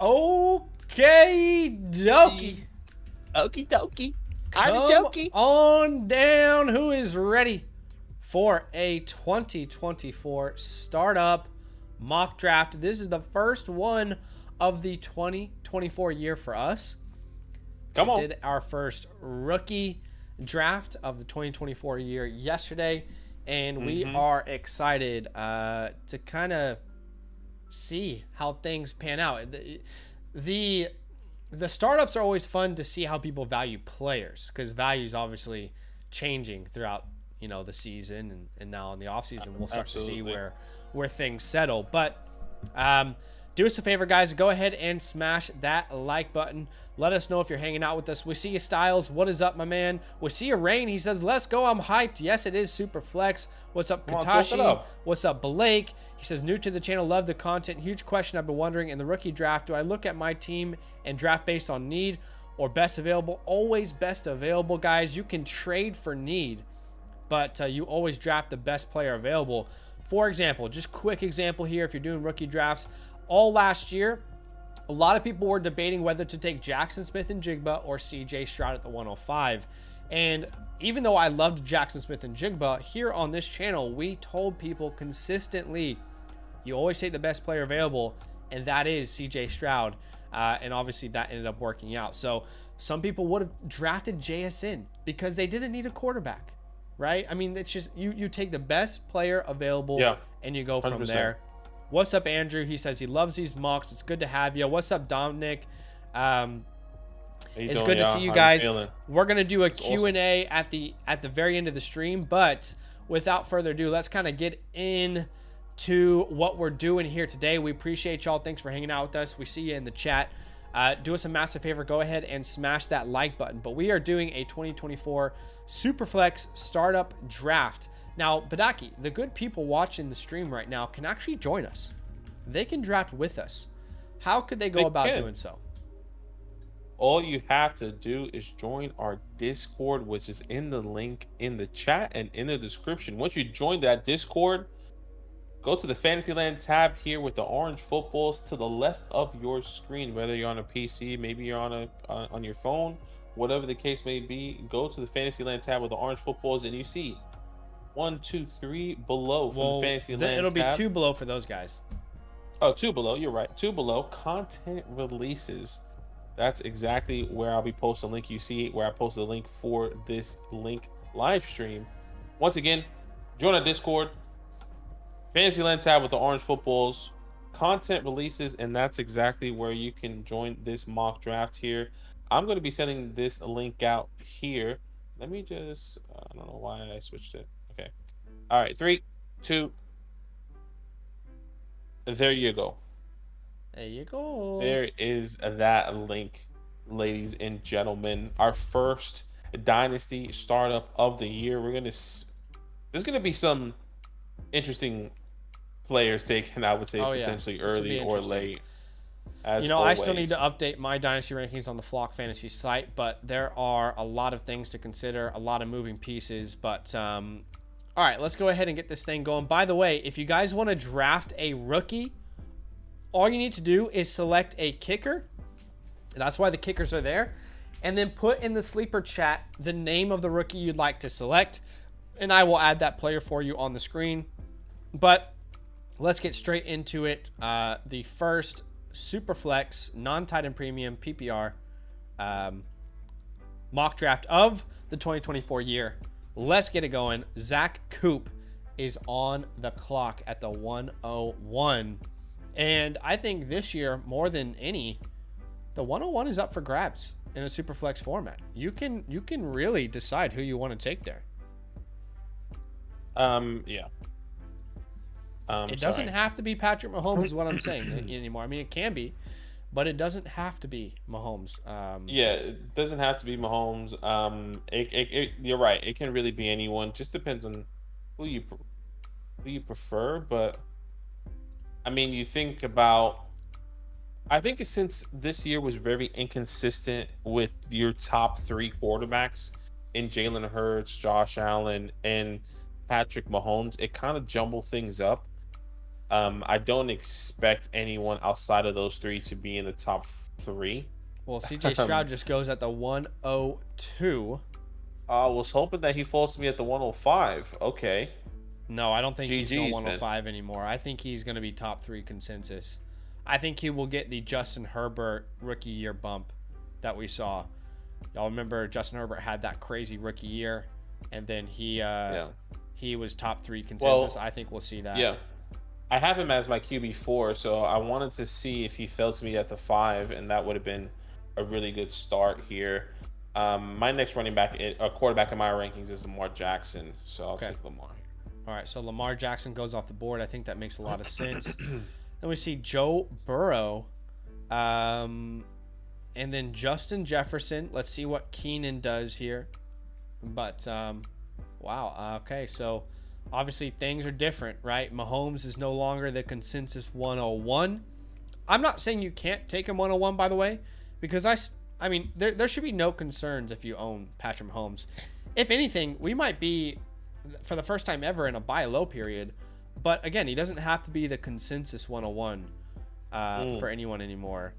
Okay, dokie. Okie dokie. Come on down. Who is ready for a 2024 startup mock draft? This is the first one of the 2024 year for us. Come on. We did our first rookie draft of the 2024 year yesterday, and we are excited to kind of see how things pan out. The startups are always fun to see how people value players, because value is obviously changing throughout the season and now in the off season we'll start to see where things settle. But do us a favor, guys, go ahead and smash that like button. Let us know if you're hanging out with us. We see you, Styles. What is up, my man? We see you, Rain. He says, let's go. I'm hyped. Yes, it is Super Flex. What's up, Katashi? What's up, Badake? He says, new to the channel, love the content. Huge question I've been wondering, in the rookie draft, do I look at my team and draft based on need or best available? Always best available, guys. You can trade for need, but you always draft the best player available. For example, just quick example here, if you're doing rookie drafts, all last year, a lot of people were debating whether to take Jackson Smith-Njigba or CJ Stroud at the 105. And even though I loved Jackson Smith-Njigba, here on this channel, we told people consistently, you always take the best player available, and that is CJ Stroud. And obviously that ended up working out. So some people would have drafted JSN because they didn't need a quarterback, right? I mean, it's just, you take the best player available and you go from 100%. there. What's up, Andrew? He says he loves these mocks. It's good to have you. What's up, Dominic? It's good to see you guys. We're gonna do a Q&A at the very end of the stream, but without further ado, let's kind of get into what we're doing here today. We appreciate y'all. Thanks for hanging out with us. We see you in the chat. Do us a massive favor. Go ahead and smash that like button. But we are doing a 2024 Superflex startup draft. Now, Badake, the good people watching the stream right now can actually join us. They can draft with us. How could they go about doing so? All you have to do is join our Discord, which is in the link in the chat and in the description. Once you join that Discord, go to the Fantasyland tab here with the orange footballs to the left of your screen. Whether you're on a PC, maybe you're on your phone, whatever the case may be, go to the Fantasyland tab with the orange footballs, and you see 1, 2, 3 below from the Fantasyland it'll tab. be 2 below for those guys. Oh, 2 below. You're right. 2 below. Content releases. That's exactly where I'll be posting a link. You see where I posted a link for this link live stream. Once again, join our Discord. Fantasyland tab with the orange footballs. Content releases, and that's exactly where you can join this mock draft here. I'm going to be sending this link out here. Let me just, I don't know why I switched it. Okay. All right. 3, 2. There you go. There you go. There is that link, ladies and gentlemen. Our first Dynasty startup of the year. There's going to be some interesting players taken, I would say, potentially early or late. As I still need to update my Dynasty rankings on the Flock Fantasy site, but there are a lot of things to consider, a lot of moving pieces. But all right, let's go ahead and get this thing going. By the way, if you guys want to draft a rookie, all you need to do is select a kicker. That's why the kickers are there. And then put in the sleeper chat the name of the rookie you'd like to select, and I will add that player for you on the screen. But let's get straight into it. The first Superflex non-tight end premium PPR mock draft of the 2024 year. Let's get it going. Zach Coop is on the clock at the 101. And I think this year, more than any, the 101 is up for grabs in a Superflex format. You can really decide who you want to take there. Yeah. It doesn't have to be Patrick Mahomes is what I'm saying anymore. I mean, it can be, but it doesn't have to be Mahomes. Yeah, it doesn't have to be Mahomes. You're right. It can really be anyone. Just depends on who you prefer. But I mean, you think about. I think since this year was very inconsistent with your top 3 quarterbacks in Jalen Hurts, Josh Allen, and Patrick Mahomes, it kind of jumbled things up. I don't expect anyone outside of those three to be in the top three. Well, CJ Stroud just goes at the 102. I was hoping that he falls to me at the 105. Okay. No, I don't think he's going GG's, 105 anymore. I think he's going to be top 3 consensus. I think he will get the Justin Herbert rookie year bump that we saw. Y'all remember Justin Herbert had that crazy rookie year, and then he was top 3 consensus. Well, I think we'll see that. Yeah. I have him as my QB4, so I wanted to see if he fell to me at the 5, and that would have been a really good start here. My next running back, quarterback in my rankings is Lamar Jackson, so I'll take Lamar. All right, so Lamar Jackson goes off the board. I think that makes a lot of sense. Then we see Joe Burrow, and then Justin Jefferson. Let's see what Keenan does here. But, wow, okay, so obviously things are different, right? Mahomes is no longer the consensus 101. I'm not saying you can't take him 101, by the way, because I mean, there should be no concerns if you own Patrick Mahomes. If anything, we might be, for the first time ever, in a buy low period. But again, he doesn't have to be the consensus 101 for anyone anymore.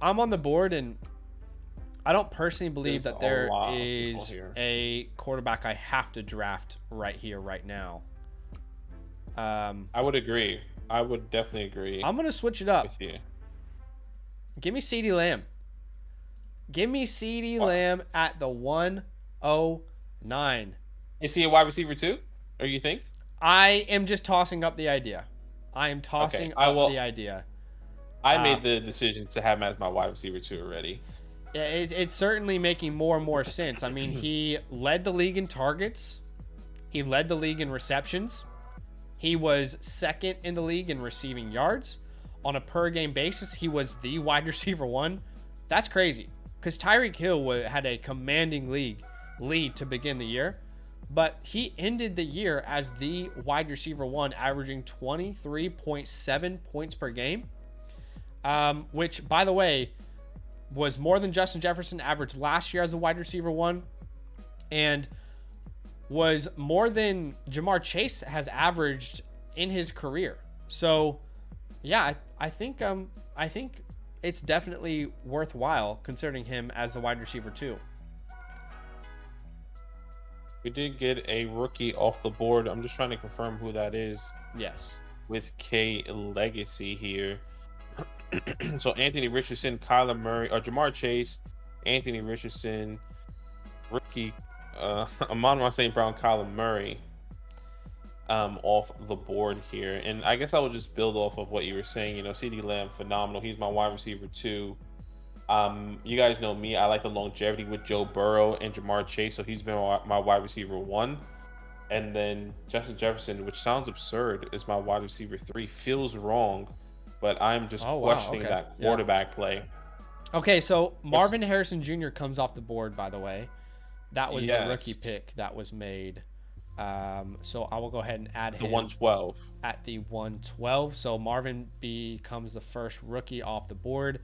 I'm on the board, and I don't personally believe that there is a quarterback I have to draft right here, right now. I would agree. I would definitely agree. I'm going to switch it up. Give me CeeDee Lamb. Give me CeeDee Lamb at the 109. Is he a wide receiver too? Or you think? I am just tossing up the idea. I am tossing up the idea. I made the decision to have him as my wide receiver too already. Yeah, it's certainly making more and more sense. I mean, he led the league in targets. He led the league in receptions. He was second in the league in receiving yards. On a per-game basis, he was the wide receiver 1. That's crazy, because Tyreek Hill had a commanding lead to begin the year. But he ended the year as the wide receiver 1, averaging 23.7 points per game, which, by the way, was more than Justin Jefferson averaged last year as a wide receiver 1, and was more than Jamar Chase has averaged in his career. So, yeah, I think it's definitely worthwhile considering him as a wide receiver 2. We did get a rookie off the board. I'm just trying to confirm who that is. Yes. With K Legacy here. So Anthony Richardson, Kyler Murray, or Jamar Chase, Anthony Richardson, rookie, Amon St. Brown, Kyler Murray, off the board here. And I guess I would just build off of what you were saying. You know, CeeDee Lamb, phenomenal. He's my wide receiver 2. You guys know me. I like the longevity with Joe Burrow and Jamar Chase, so he's been my wide receiver 1. And then Justin Jefferson, which sounds absurd, is my wide receiver 3. Feels wrong, but I'm just questioning that quarterback play. Okay, so Marvin Harrison Jr. comes off the board, by the way. That was the rookie pick that was made. So I will go ahead and add him 112 at the 112. So Marvin becomes the first rookie off the board.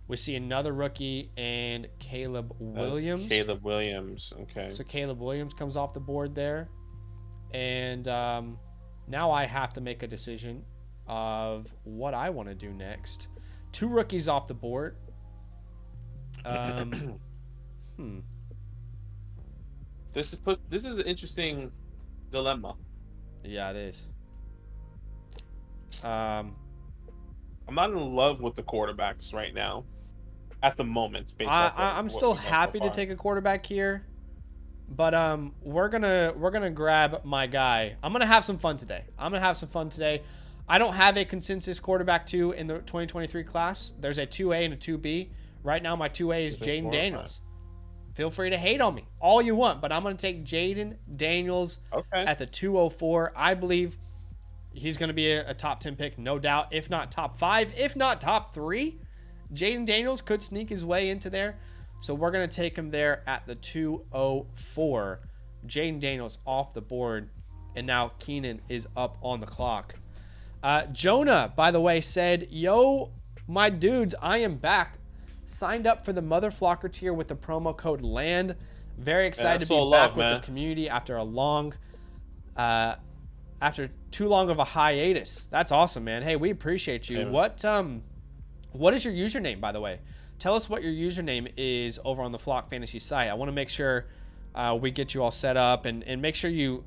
We see another rookie and Caleb Williams. Caleb Williams, okay. So Caleb Williams comes off the board there. And now I have to make a decision of what I want to do next. 2 rookies off the board. This is an interesting dilemma. Yeah, it is. I'm not in love with the quarterbacks right now. At the moment, I'm still happy to take a quarterback here, but we're gonna grab my guy. I'm gonna have some fun today. I don't have a consensus quarterback 2 in the 2023 class. There's a 2A and a 2B. Right now, my 2A is Jaden Daniels. Feel free to hate on me all you want, but I'm gonna take Jaden Daniels at the 204. I believe he's gonna be a top 10 pick, no doubt. If not top 5, if not top 3. Jaden Daniels could sneak his way into there. So we're going to take him there at the 204. Jaden Daniels off the board. And now Keenan is up on the clock. Jonah, by the way, said, yo, my dudes, I am back. Signed up for the Mother Flocker tier with the promo code LAND. Very excited to be back with the community after a long after too long of a hiatus. That's awesome, man. Hey, we appreciate you. Amen. What is your username, by the way? Tell us what your username is over on the Flock Fantasy site. I want to make sure we get you all set up, and make sure you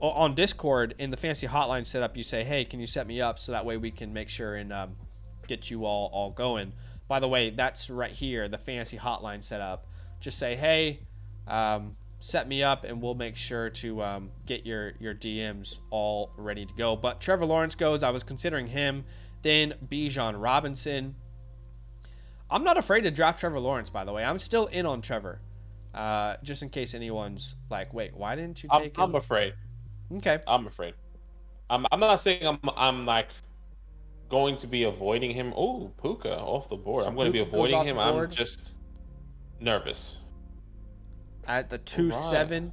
on Discord in the fantasy hotline setup, you say, hey, can you set me up, so that way we can make sure and get you all going. By the way, that's right here, the fantasy hotline setup. Just say, hey, set me up, and we'll make sure to get your DMs all ready to go. But Trevor Lawrence goes. I was considering him. Then Bijan Robinson. I'm not afraid to draft Trevor Lawrence, by the way. I'm still in on Trevor. Just in case anyone's like, wait, why didn't you take him? I'm afraid. Okay. I'm afraid. I'm not saying I'm like going to be avoiding him. Oh, Puka off the board. So I'm going to be Puka goes avoiding off him. the I'm board. just nervous. At the 2-7,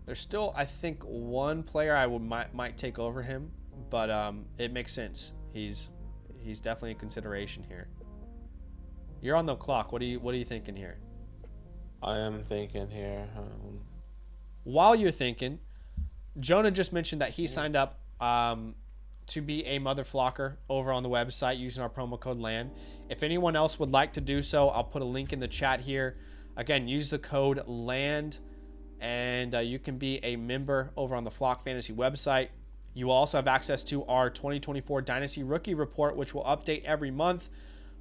there's still, I think, one player I might take over him, but it makes sense. He's definitely a consideration here. You're on the clock. What are you thinking here? I am thinking here. While you're thinking, Jonah just mentioned that he signed up to be a mother flocker over on the website using our promo code LAND. If anyone else would like to do so, I'll put a link in the chat here. Again, use the code LAND, and you can be a member over on the Flock Fantasy website. You will also have access to our 2024 Dynasty Rookie Report, which will update every month.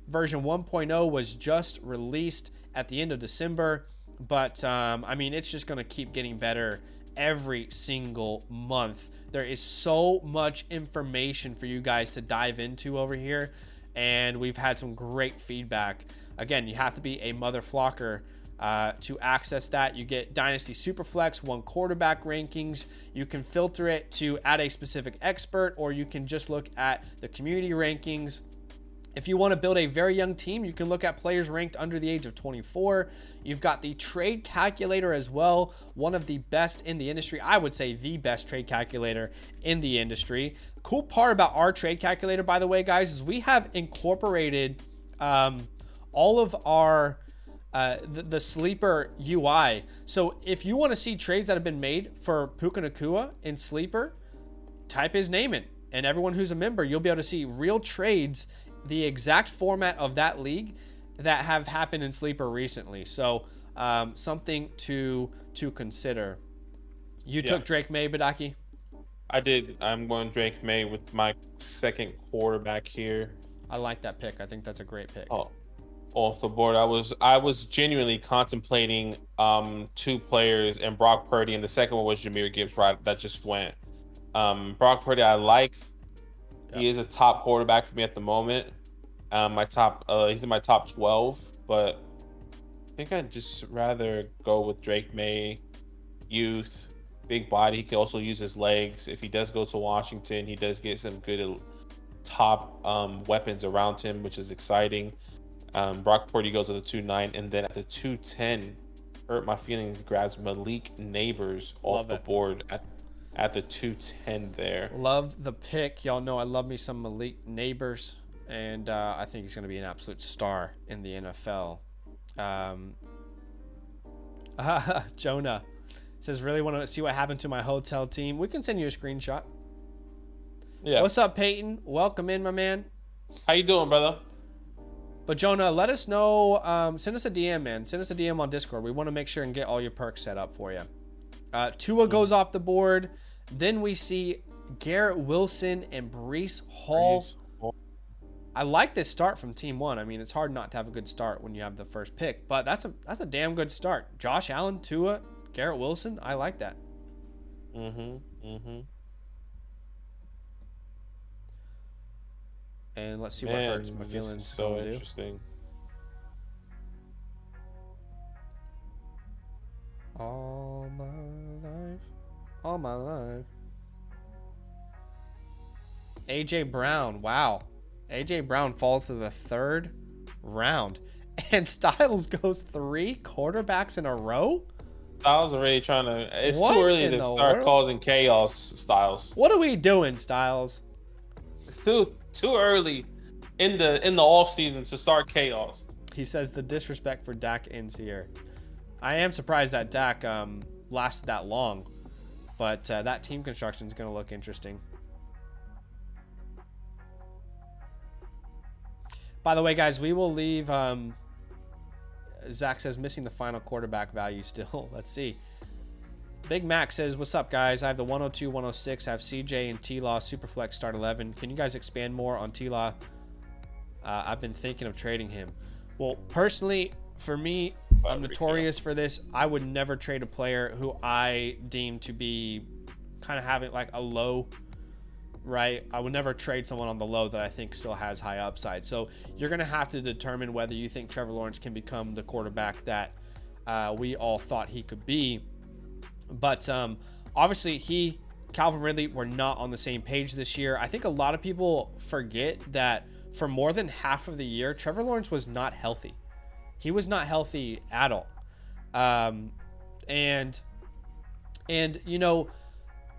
Version 1.0 was just released at the end of December, but I mean, it's just going to keep getting better every single month. There is so much information for you guys to dive into over here, and we've had some great feedback. Again, you have to be a mother flocker to access that. You get Dynasty Superflex, 1 quarterback rankings. You can filter it to add a specific expert, or you can just look at the community rankings. If you want to build a very young team, you can look at players ranked under the age of 24. You've got the trade calculator as well, one of the best in the industry. I would say the best trade calculator in the industry. Cool part about our trade calculator, by the way, guys, is we have incorporated all of our the sleeper UI. So if you want to see trades that have been made for Puka Nacua in sleeper, type his name in, and everyone who's a member, you'll be able to see real trades, the exact format of that league that have happened in sleeper recently. So something to consider. You took Drake May, Badake? I did. I'm going Drake May with my second quarterback here. I like that pick. I think that's a great pick. Oh, off the board. I was genuinely contemplating 2 players, and Brock Purdy, and the second one was Jahmyr Gibbs. Right, that just went. Brock Purdy, I like. He is a top quarterback for me at the moment. He's in my top 12, but I think I'd just rather go with Drake May. Youth, big body. He can also use his legs. If he does go to Washington, he does get some good top weapons around him, which is exciting. Brock Purdy goes at the 2-9, and then at the 2-10, hurt my feelings, grabs Malik Neighbors off the board at the 2-10 there. Love the pick. Y'all know I love me some Malik Neighbors, and I think he's going to be an absolute star in the NFL. Jonah says, really want to see what happened to my hotel team. We can send you a screenshot. Yeah. What's up, Peyton? Welcome in, my man. How you doing, brother? But Jonah, let us know. Send us a DM, man. Send us a DM on Discord. We want to make sure and get all your perks set up for you. Tua goes off the board. Then we see Garrett Wilson and Breece Hall. I like this start from Team 1. I mean, it's hard not to have a good start when you have the first pick, but that's a damn good start. Josh Allen, Tua, Garrett Wilson. I like that. And let's see what hurts my feelings. So interesting. All my life. AJ Brown. Wow. AJ Brown falls to the 3rd round. And Styles goes 3 quarterbacks in a row? Styles already trying to... It's too early to start causing chaos, Styles. What are we doing, Styles? It's too early in the off season to start chaos. He says the disrespect for Dak ends here. I am surprised that Dak lasted that long. But that team construction is going to look interesting. By the way, guys, we will leave. Zach says missing the final quarterback value still. Let's see. Big Mac says, what's up, guys? I have the 102, 106. I have CJ and T-Law Superflex start 11. Can you guys expand more on T-Law? I've been thinking of trading him. Well, personally, for me, I'm notorious for this. I would never trade a player who I deem to be kind of having like a low, right? I would never trade someone on the low that I think still has high upside. So you're going to have to determine whether you think Trevor Lawrence can become the quarterback that we all thought he could be. But obviously Calvin Ridley were not on the same page this year. I think a lot of people forget that for more than half of the year, Trevor Lawrence was not healthy. He was not healthy at all. And you know,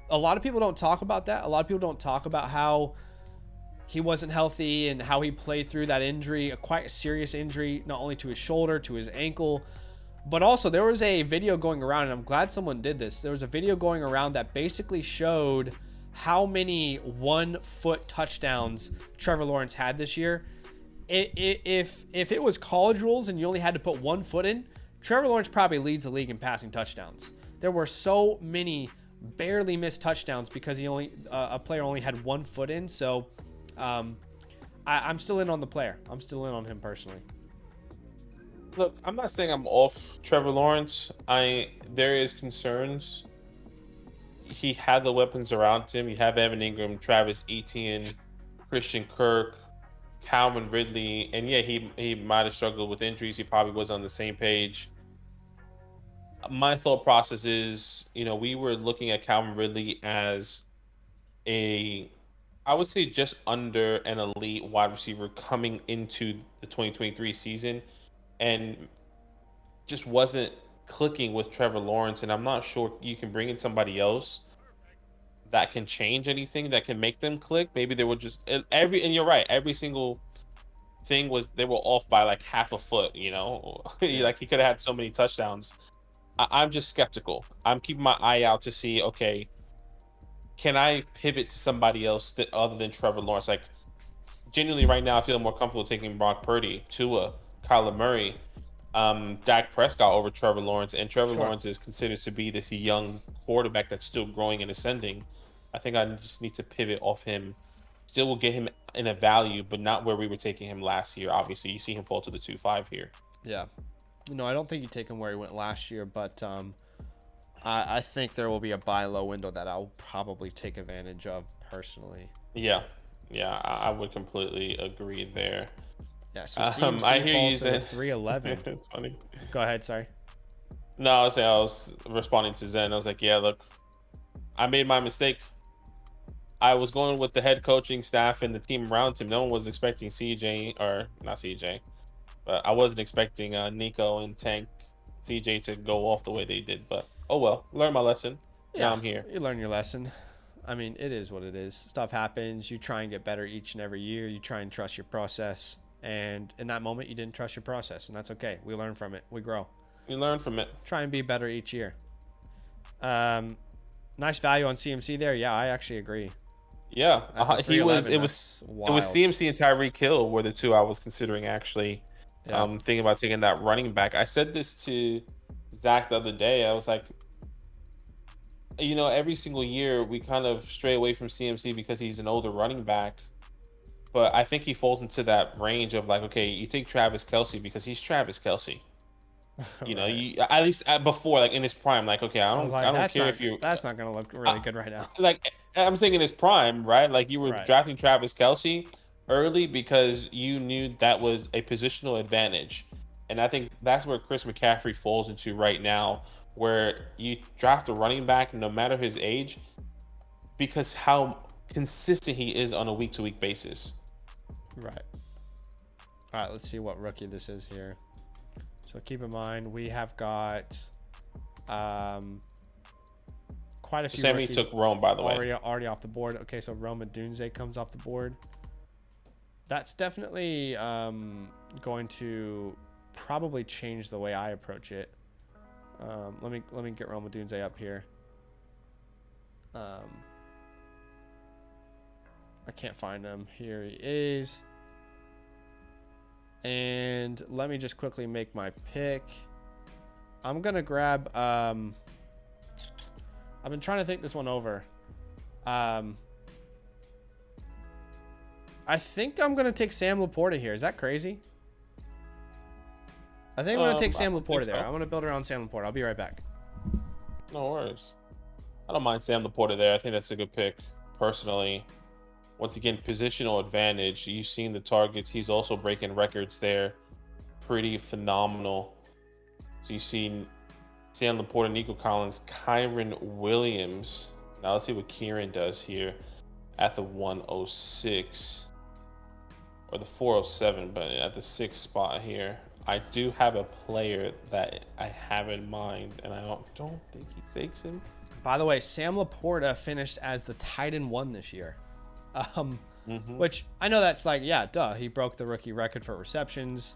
a lot of people don't talk about that. A lot of people don't talk about how he wasn't healthy and how he played through that injury, a quite serious injury, not only to his shoulder, to his ankle. But also, there was a video going around, and I'm glad someone did this. There was a video going around that basically showed how many 1-foot touchdowns Trevor Lawrence had this year. If it was college rules and you only had to put 1 foot in, Trevor Lawrence probably leads the league in passing touchdowns. There were so many barely missed touchdowns because a player only had 1 foot in. So I'm still in on the player. I'm still in on him personally. Look, I'm not saying I'm off Trevor Lawrence. There is concerns. He had the weapons around him. You have Evan Ingram, Travis Etienne, Christian Kirk, Calvin Ridley, and yeah, he might have struggled with injuries. He probably was on the same page. My thought process is, you know, we were looking at Calvin Ridley as I would say just under an elite wide receiver coming into the 2023 season, and just wasn't clicking with Trevor Lawrence. And I'm not sure you can bring in somebody else that can change anything, that can make them click. Maybe they were just and you're right, every single thing was they were off by like half a foot, you know. Like he could have had so many touchdowns. I'm just skeptical. I'm keeping my eye out to see, okay, can I pivot to somebody else other than Trevor Lawrence? Like, genuinely right now I feel more comfortable taking Brock Purdy, Tua, Kyler Murray, Dak Prescott over Trevor Lawrence, and Trevor Lawrence is considered to be this young quarterback that's still growing and ascending. I think I just need to pivot off him. Still will get him in a value, but not where we were taking him last year. Obviously, you see him fall to the 2.5 here. Yeah. No, I don't think you take him where he went last year, but I think there will be a buy low window that I'll probably take advantage of personally. Yeah, I would completely agree there. Yeah, so CMC I hear you say 311. It's funny. Go ahead, sorry. No, I was responding to Zen. I was like, yeah, look, I made my mistake. I was going with the head coaching staff and the team around him. No one was expecting not CJ, but I wasn't expecting Nico and Tank CJ to go off the way they did. But oh well, learn my lesson. Yeah, now I'm here. You learn your lesson. I mean, it is what it is. Stuff happens. You try and get better each and every year. You try and trust your process. And in that moment, you didn't trust your process, and that's okay. We learn from it. We grow. We learn from it. Try and be better each year. Nice value on CMC there. Yeah, I actually agree. Yeah, it was CMC and Tyreek Hill were the two I was considering actually. Yeah. Thinking about taking that running back. I said this to Zach the other day. I was like, you know, every single year we kind of stray away from CMC because he's an older running back. But I think he falls into that range of like, okay, you take Travis Kelce because he's Travis Kelce. You know, you at least before, like in his prime, like, okay, I don't care if you. That's not gonna look really good right now. Like I'm saying in his prime, right? Like you were drafting Travis Kelce early because you knew that was a positional advantage, and I think that's where Chris McCaffrey falls into right now, where you draft a running back no matter his age, because how consistent he is on a week-to-week basis. Right. All right, let's see what rookie this is here. So keep in mind, we have got quite a few Sammy rookies took Rome, by the way. Already off the board. Okay, so Rome Odunze comes off the board. That's definitely going to probably change the way I approach it. Let me get Rome Odunze up here. I can't find him. Here he is. And let me just quickly make my pick. I'm going to grab... I've been trying to think this one over. I think I'm going to take Sam Laporta here. Is that crazy? I think I'm going to take Sam Laporta there. I'm going to build around Sam Laporta. I'll be right back. No worries. I don't mind Sam Laporta there. I think that's a good pick, personally. Once again, positional advantage. You've seen the targets. He's also breaking records there. Pretty phenomenal. So you've seen Sam Laporta, Nico Collins, Kyron Williams. Now let's see what Kieran does here at the 106 or the 407, but at the 6th spot here. I do have a player that I have in mind, and I don't think he takes him. By the way, Sam Laporta finished as the tight end 1 this year. Which I know that's like, yeah, duh. He broke the rookie record for receptions.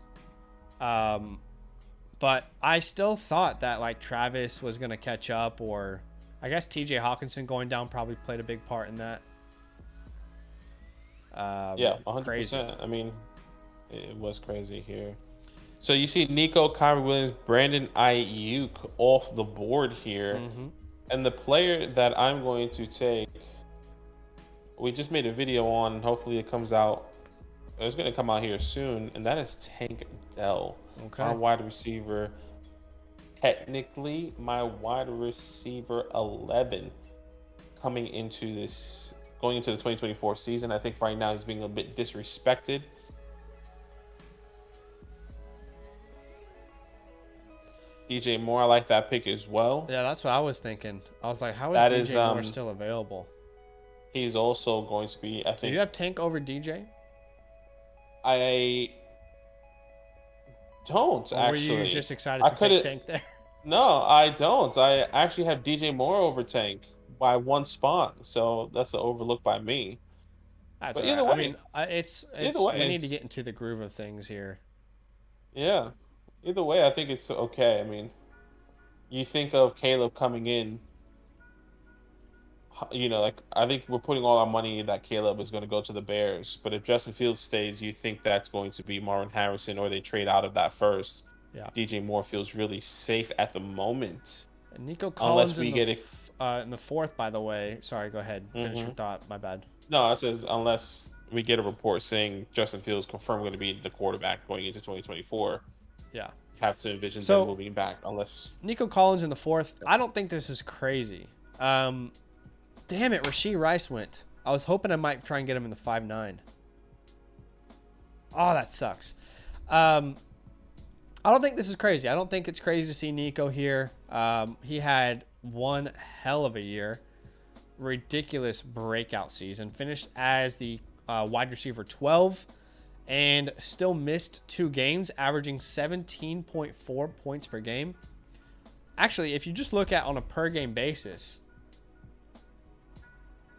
But I still thought that like Travis was going to catch up, or I guess TJ Hawkinson going down probably played a big part in that. Yeah, 100%. Crazy. I mean, it was crazy here. So you see Nico, Kyron Williams, Brandon Ayuk off the board here. And the player that I'm going to take, we just made a video on, hopefully it comes out. It's going to come out here soon, and that is Tank Dell. Okay. My wide receiver, technically my wide receiver 11 going into the 2024 season. I think right now he's being a bit disrespected. DJ Moore, I like that pick as well. Yeah, that's what I was thinking. I was like, how is DJ Moore still available? He's also going to be, I think. Do you have Tank over DJ? I don't, or actually. Were you just excited to take Tank there? No, I don't. I actually have DJ Moore over Tank by 1 spot, so that's an overlook by me. That's but either way, I mean, it's we need to get into the groove of things here. Yeah. Either way, I think it's okay. I mean, you think of Caleb coming in, you know, like, I think we're putting all our money that Caleb is going to go to the Bears. But if Justin Fields stays, you think that's going to be Marvin Harrison, or they trade out of that first. Yeah. DJ Moore feels really safe at the moment. And Nico Collins in the 4th, by the way. Sorry, go ahead. Finish your thought. My bad. No, it says unless we get a report saying Justin Fields confirmed going to be the quarterback going into 2024. Yeah. You have to envision them moving back unless... Nico Collins in the 4th. I don't think this is crazy. Damn it, Rashee Rice went. I was hoping I might try and get him in the 5-9. Oh, that sucks. I don't think this is crazy. I don't think it's crazy to see Nico here. He had one hell of a year. Ridiculous breakout season. Finished as the wide receiver 12 and still missed 2 games, averaging 17.4 points per game. Actually, if you just look at on a per game basis,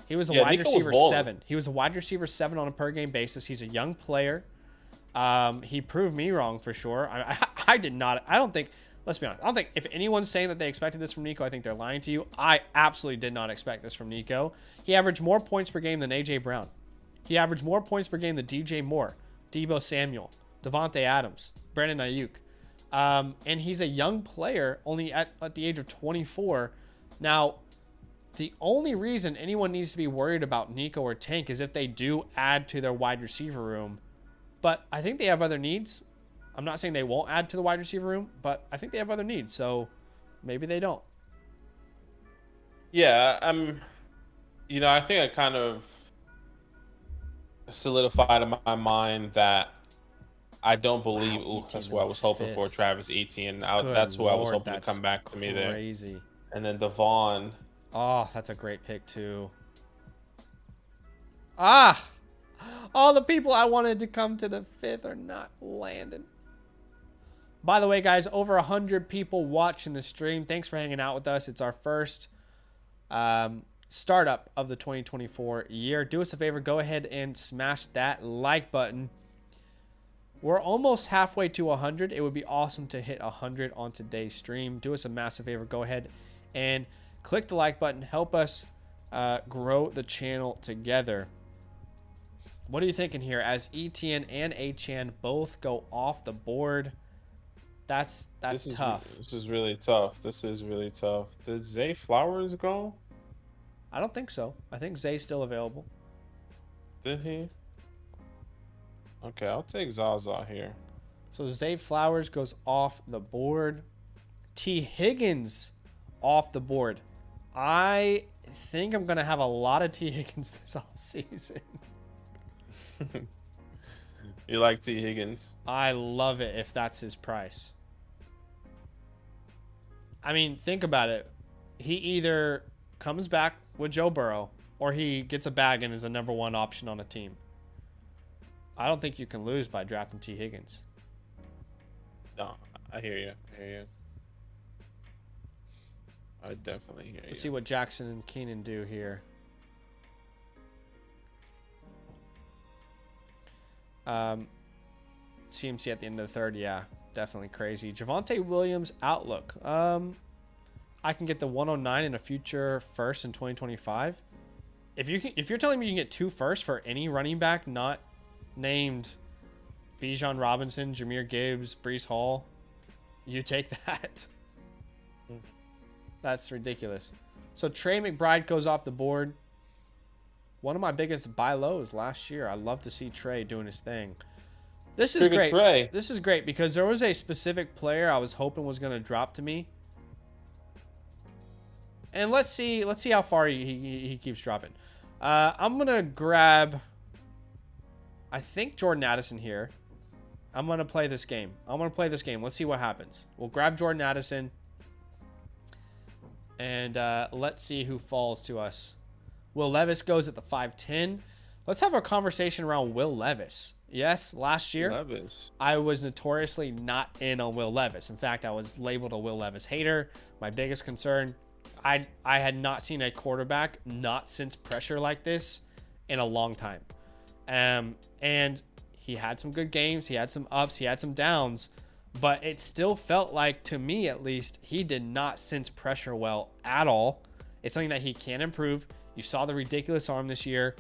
he was a wide receiver 7. He was a wide receiver 7 on a per game basis. He's a young player. He proved me wrong for sure. I did not. I don't think, let's be honest, I don't think if anyone's saying that they expected this from Nico, I think they're lying to you. I absolutely did not expect this from Nico. He averaged more points per game than A.J. Brown. He averaged more points per game than DJ Moore, Deebo Samuel, Devontae Adams, Brandon Ayuk. And he's a young player, only at the age of 24. Now, the only reason anyone needs to be worried about Nico or Tank is if they do add to their wide receiver room. But I think they have other needs. I'm not saying they won't add to the wide receiver room, but I think they have other needs. So maybe they don't. Yeah, you know, I think I kind of solidified in my mind that I don't believe. Ooh, that's what I was hoping for. Travis Etienne. That's who I was hoping to come back to me there. Crazy. And then Devon. Oh, that's a great pick too. Ah, all the people I wanted to come to the 5th are not landing. By the way, guys, over 100 people watching the stream. Thanks for hanging out with us. It's our first startup of the 2024 year. Do us a favor. Go ahead and smash that like button. We're almost halfway to 100. It would be awesome to hit 100 on today's stream. Do us a massive favor. Go ahead and click the like button. Help us grow the channel together. What are you thinking here? As ETN and Achan both go off the board, that's tough. This is really tough. Did Zay Flowers go? I don't think so. I think Zay's still available. Did he? Okay, I'll take Zaza here. So Zay Flowers goes off the board. T. Higgins off the board. I think I'm going to have a lot of T. Higgins this offseason. You like T. Higgins? I love it if that's his price. I mean, think about it. He either comes back with Joe Burrow or he gets a bag and is the number one option on a team. I don't think you can lose by drafting T. Higgins. No, I hear you. I definitely hear you. Let's see what Jackson and Keenan do here. CMC at the end of the third, yeah, definitely crazy. Javonte Williams outlook. I can get the 109 in a future first in 2025. If you're telling me you can get 2 firsts for any running back not named Bijan Robinson, Jahmyr Gibbs, Breece Hall, you take that. That's ridiculous. So Trey McBride goes off the board. One of my biggest buy lows last year. I love to see Trey doing his thing. This is great. Trey. This is great because there was a specific player I was hoping was going to drop to me. And let's see how far he keeps dropping. I'm going to grab, I think, Jordan Addison here. I'm going to play this game. Let's see what happens. We'll grab Jordan Addison. And let's see who falls to us. Will Levis goes at the 5'10". Let's have a conversation around Will Levis. Yes, last year, I was notoriously not in on Will Levis. In fact, I was labeled a Will Levis hater. My biggest concern, I had not seen a quarterback not sense pressure like this in a long time. And he had some good games. He had some ups. He had some downs. But it still felt like, to me at least, he did not sense pressure well at all. It's something that he can improve. You saw the ridiculous arm this year.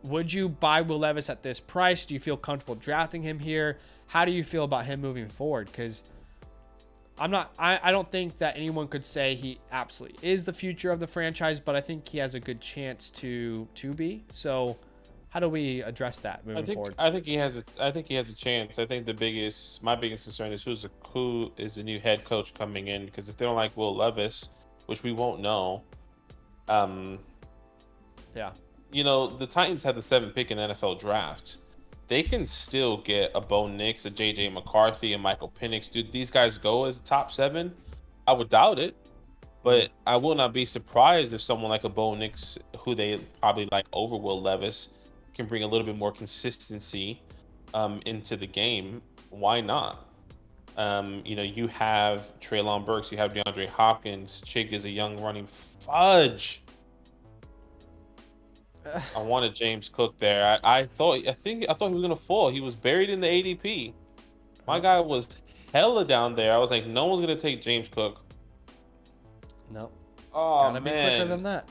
Would you buy Will Levis at this price? Do you feel comfortable drafting him here? How do you feel about him moving forward? Because I don't think that anyone could say he absolutely is the future of the franchise, but I think he has a good chance to be. So how do we address that moving forward? I think he has a chance. I think my biggest concern is who is the new head coach coming in, because if they don't like Will Levis, which we won't know, yeah. You know, the Titans had the 7th pick in the NFL draft. They can still get a Bo Nix, a J.J. McCarthy, and Michael Penix. Do these guys go as the top 7? I would doubt it, but I will not be surprised if someone like a Bo Nix, who they probably like over Will Levis, can bring a little bit more consistency into the game. Why not? You have Treylon Burks, you have DeAndre Hopkins. Chig is a young running fudge. I wanted James Cook there. I thought he was gonna fall. He was buried in the ADP. My guy was hella down there. I was like, no one's gonna take James Cook. Nope. Oh, gotta be quicker than that.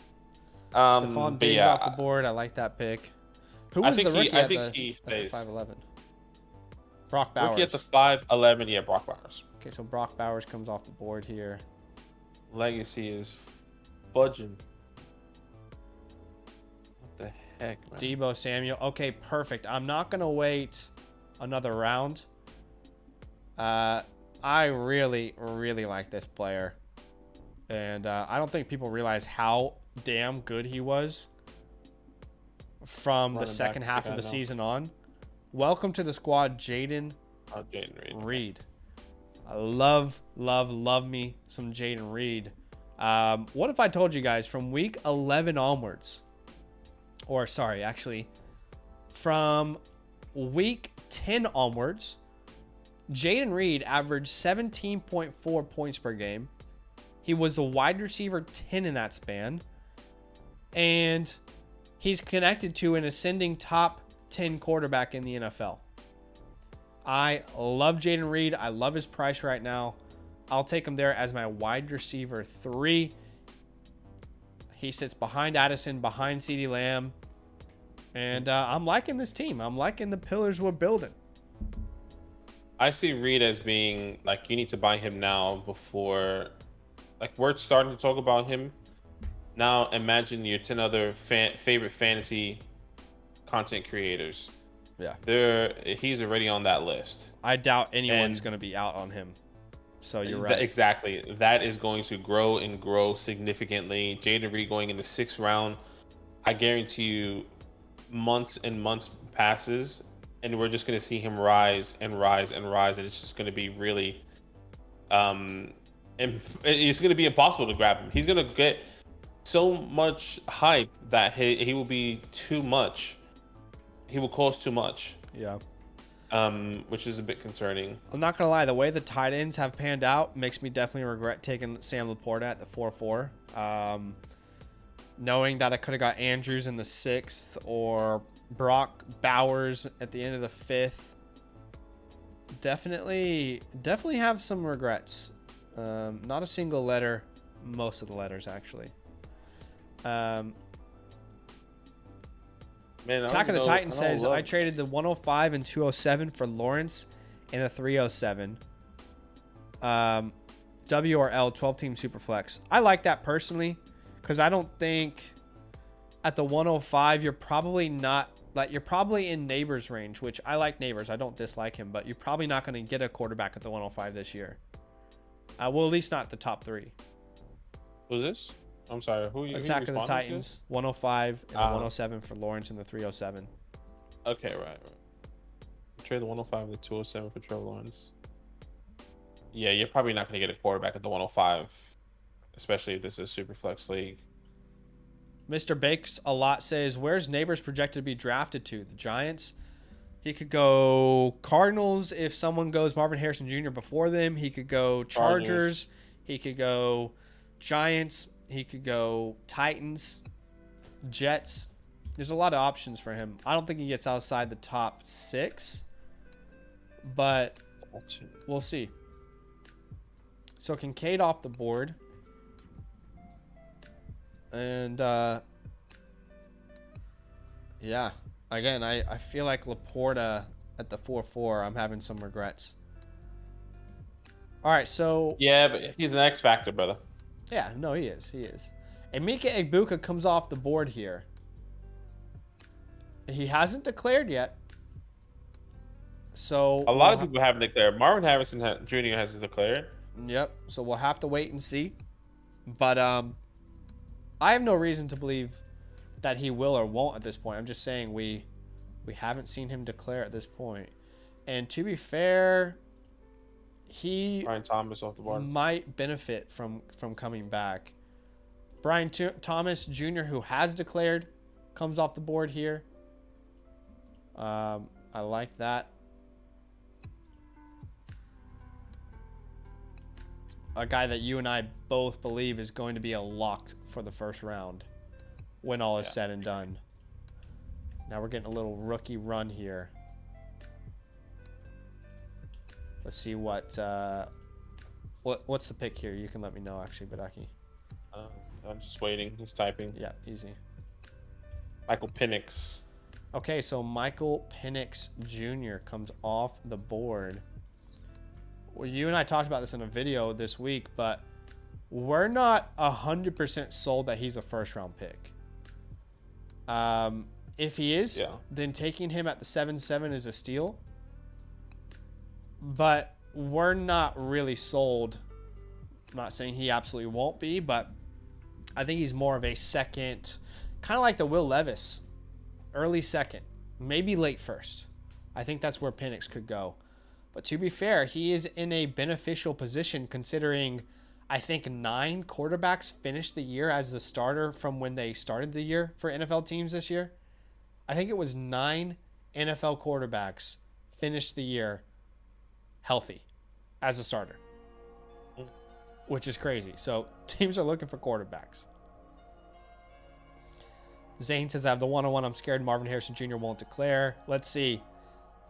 Stephon Diggs off the board. I like that pick. Who was the rookie at the 5'11"? Brock Bowers. Rookie at the 5'11". Yeah, Brock Bowers. Okay, so Brock Bowers comes off the board here. Legacy is fudging. The heck, man. Deebo Samuel. Okay, perfect. I'm not gonna wait another round. I really like this player, and I don't think people realize how damn good he was from the second half of the season on. Welcome to the squad, Jaden Reed. I love me some Jaden Reed. What if I told you guys from week 11 onwards? Or sorry, actually, from week 10 onwards, Jaden Reed averaged 17.4 points per game. He was a wide receiver 10 in that span. And he's connected to an ascending top 10 quarterback in the NFL. I love Jaden Reed. I love his price right now. I'll take him there as my wide receiver 3. He sits behind Addison, behind CeeDee Lamb. And I'm liking this team. I'm liking the pillars we're building. I see Reed as being like, you need to buy him now before, like, we're starting to talk about him. Now imagine your 10 other favorite fantasy content creators. Yeah. He's already on that list. I doubt anyone's going to be out on him. So you're right. Exactly. That is going to grow and grow significantly. Jaden Reed going in the 6th round. I guarantee you months and months passes and we're just going to see him rise and rise and rise. And it's just going to be really, and it's going to be impossible to grab him. He's going to get so much hype that he will be too much. He will cost too much. Yeah. Which is a bit concerning. I'm not gonna lie, the way the tight ends have panned out makes me definitely regret taking Sam Laporta at the 4-4. Knowing that I could have got Andrews in the 6th or Brock Bowers at the end of the 5th. Definitely have some regrets. Not a single letter, most of the letters actually. Man, Attack of the Titan says, I traded the 105 and 207 for Lawrence and the 307. W or L 12-team Superflex. I like that personally because I don't think at the 105 you're probably not, like, you're probably in Neighbors range, which I like Neighbors. I don't dislike him, but you're probably not going to get a quarterback at the 105 this year. Well, at least not the top 3. Who's this? I'm sorry. Who are you? Attack of the Titans, 105 and the 107 for Lawrence and the 307. Okay, right. Trade the 105 and the 207 for Trevor Lawrence. Yeah, you're probably not going to get a quarterback at the 105, especially if this is a super flex league. Mr. Bakes a lot says, where's Neighbors projected to be drafted to? The Giants? He could go Cardinals if someone goes Marvin Harrison Jr. before them. He could go Chargers. He could go Giants. He could go Titans, Jets. There's a lot of options for him. I don't think he gets outside the top 6, but we'll see. So Kincaid off the board. And, yeah. Again, I feel like Laporta at the 4-4, I'm having some regrets. All right, so... Yeah, but he's an X factor, brother. Yeah, no, he is. He is. And Mika Egbuka comes off the board here. He hasn't declared yet. So a lot of people haven't declared. Marvin Harrison Jr. hasn't declared. Yep. So we'll have to wait and see. But I have no reason to believe that he will or won't at this point. I'm just saying we haven't seen him declare at this point. And to be fair, Brian Thomas off the board might benefit from coming back. Brian Thomas Jr., who has declared, comes off the board here. I like that. A guy that you and I both believe is going to be a lock for the first round when all is said and done. Now we're getting a little rookie run here. Let's see what's the pick here. You can let me know, actually, Badake. I'm just waiting. He's typing. Yeah, easy. Michael Penix. Okay, so Michael Penix Jr. comes off the board. Well, you and I talked about this in a video this week, but we're not 100% sold that he's a first-round pick. If he is, then taking him at the 7-7 is a steal. But we're not really sold. I'm not saying he absolutely won't be, but I think he's more of a second, kind of like the Will Levis, early second, maybe late first. I think that's where Penix could go. But to be fair, he is in a beneficial position considering I think 9 quarterbacks finished the year as the starter from when they started the year for NFL teams this year. I think it was 9 NFL quarterbacks finished the year healthy as a starter, which is crazy. So teams are looking for quarterbacks. Zane says, I have the 101. I'm scared Marvin Harrison Jr. won't declare. Let's see.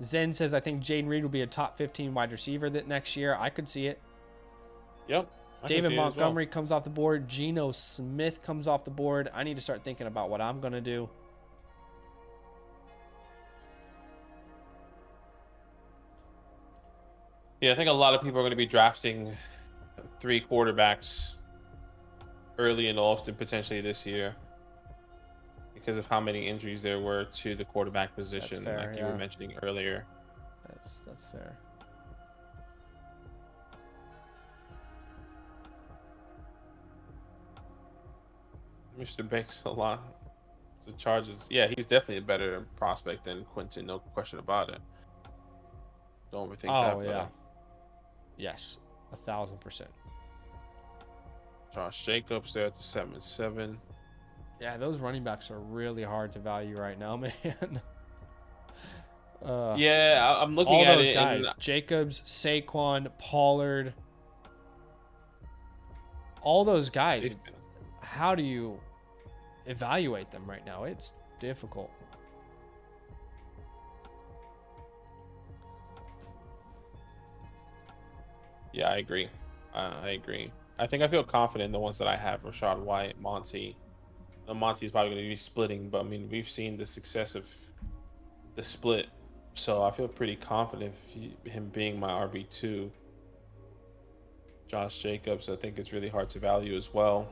Zen says, I think Jaden Reed will be a top 15 wide receiver that next year. I could see it. Yep. David Montgomery comes off the board. Geno Smith comes off the board. I need to start thinking about what I'm going to do. Yeah, I think a lot of people are going to be drafting 3 quarterbacks early and often potentially this year because of how many injuries there were to the quarterback position, fair, like you were mentioning earlier. That's fair. Mr. Banks a lot. The Chargers, yeah, he's definitely a better prospect than Quentin, no question about it. Don't overthink that. Oh yeah. Yes, 1,000%. Josh Jacobs there at the 7-7. Yeah, those running backs are really hard to value right now, man. Yeah, I'm looking at those guys: Jacobs, Saquon, Pollard. All those guys. How do you evaluate them right now? It's difficult. Yeah, I agree. I think I feel confident in the ones that I have. Rashad White, Monty. Monty is probably going to be splitting, but I mean, we've seen the success of the split. So I feel pretty confident him being my RB2. Josh Jacobs, I think it's really hard to value as well.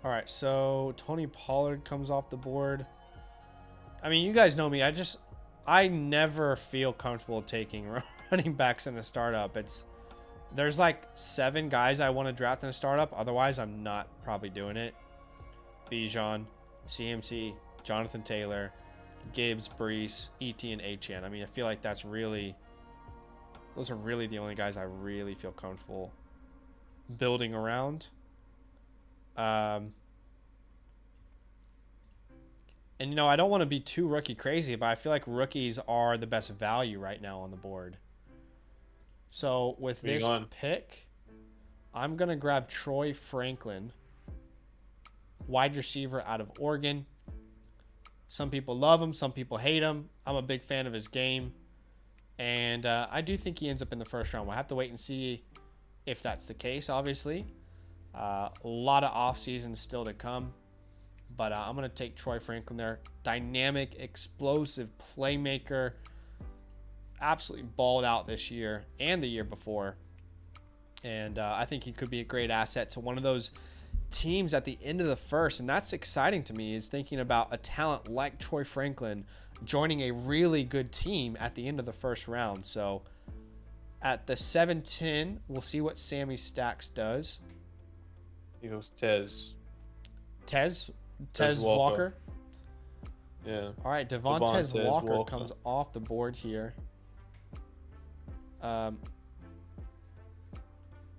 All right, so Tony Pollard comes off the board. I mean, you guys know me. I never feel comfortable taking running backs in a startup. There's like 7 guys I want to draft in a startup. Otherwise, I'm not probably doing it. Bijan, CMC, Jonathan Taylor, Gibbs, Brees, ET, and HN. I mean, I feel like those are really the only guys I really feel comfortable building around. And I don't want to be too rookie crazy, but I feel like rookies are the best value right now on the board. So with this pick, I'm going to grab Troy Franklin, wide receiver out of Oregon. Some people love him, some people hate him. I'm a big fan of his game. And I do think he ends up in the first round. We'll have to wait and see if that's the case, obviously. A lot of offseason still to come. But I'm going to take Troy Franklin there. Dynamic, explosive playmaker. Absolutely balled out this year and the year before. And I think he could be a great asset to one of those teams at the end of the first. And that's exciting to me, is thinking about a talent like Troy Franklin joining a really good team at the end of the first round. So at the 7-10, we'll see what Sammy Stacks does. He goes Tez Walker. Yeah. All right, Devontae Walker comes off the board here.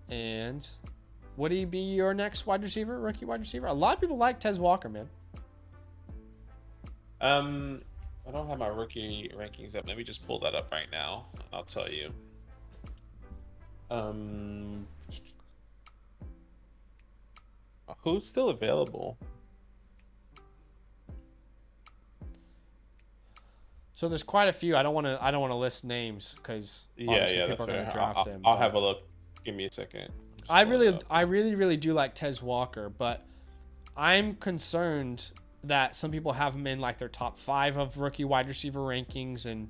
And would he be your next rookie wide receiver? A lot of people like Tez Walker, man. I don't have my rookie rankings up. Let me just pull that up right now, and I'll tell you. Who's still available? So there's quite a few. I don't want to list names because people are going to draft them. I'll have a look. Give me a second. I really do like Tez Walker, but I'm concerned that some people have him in like their top 5 of rookie wide receiver rankings, and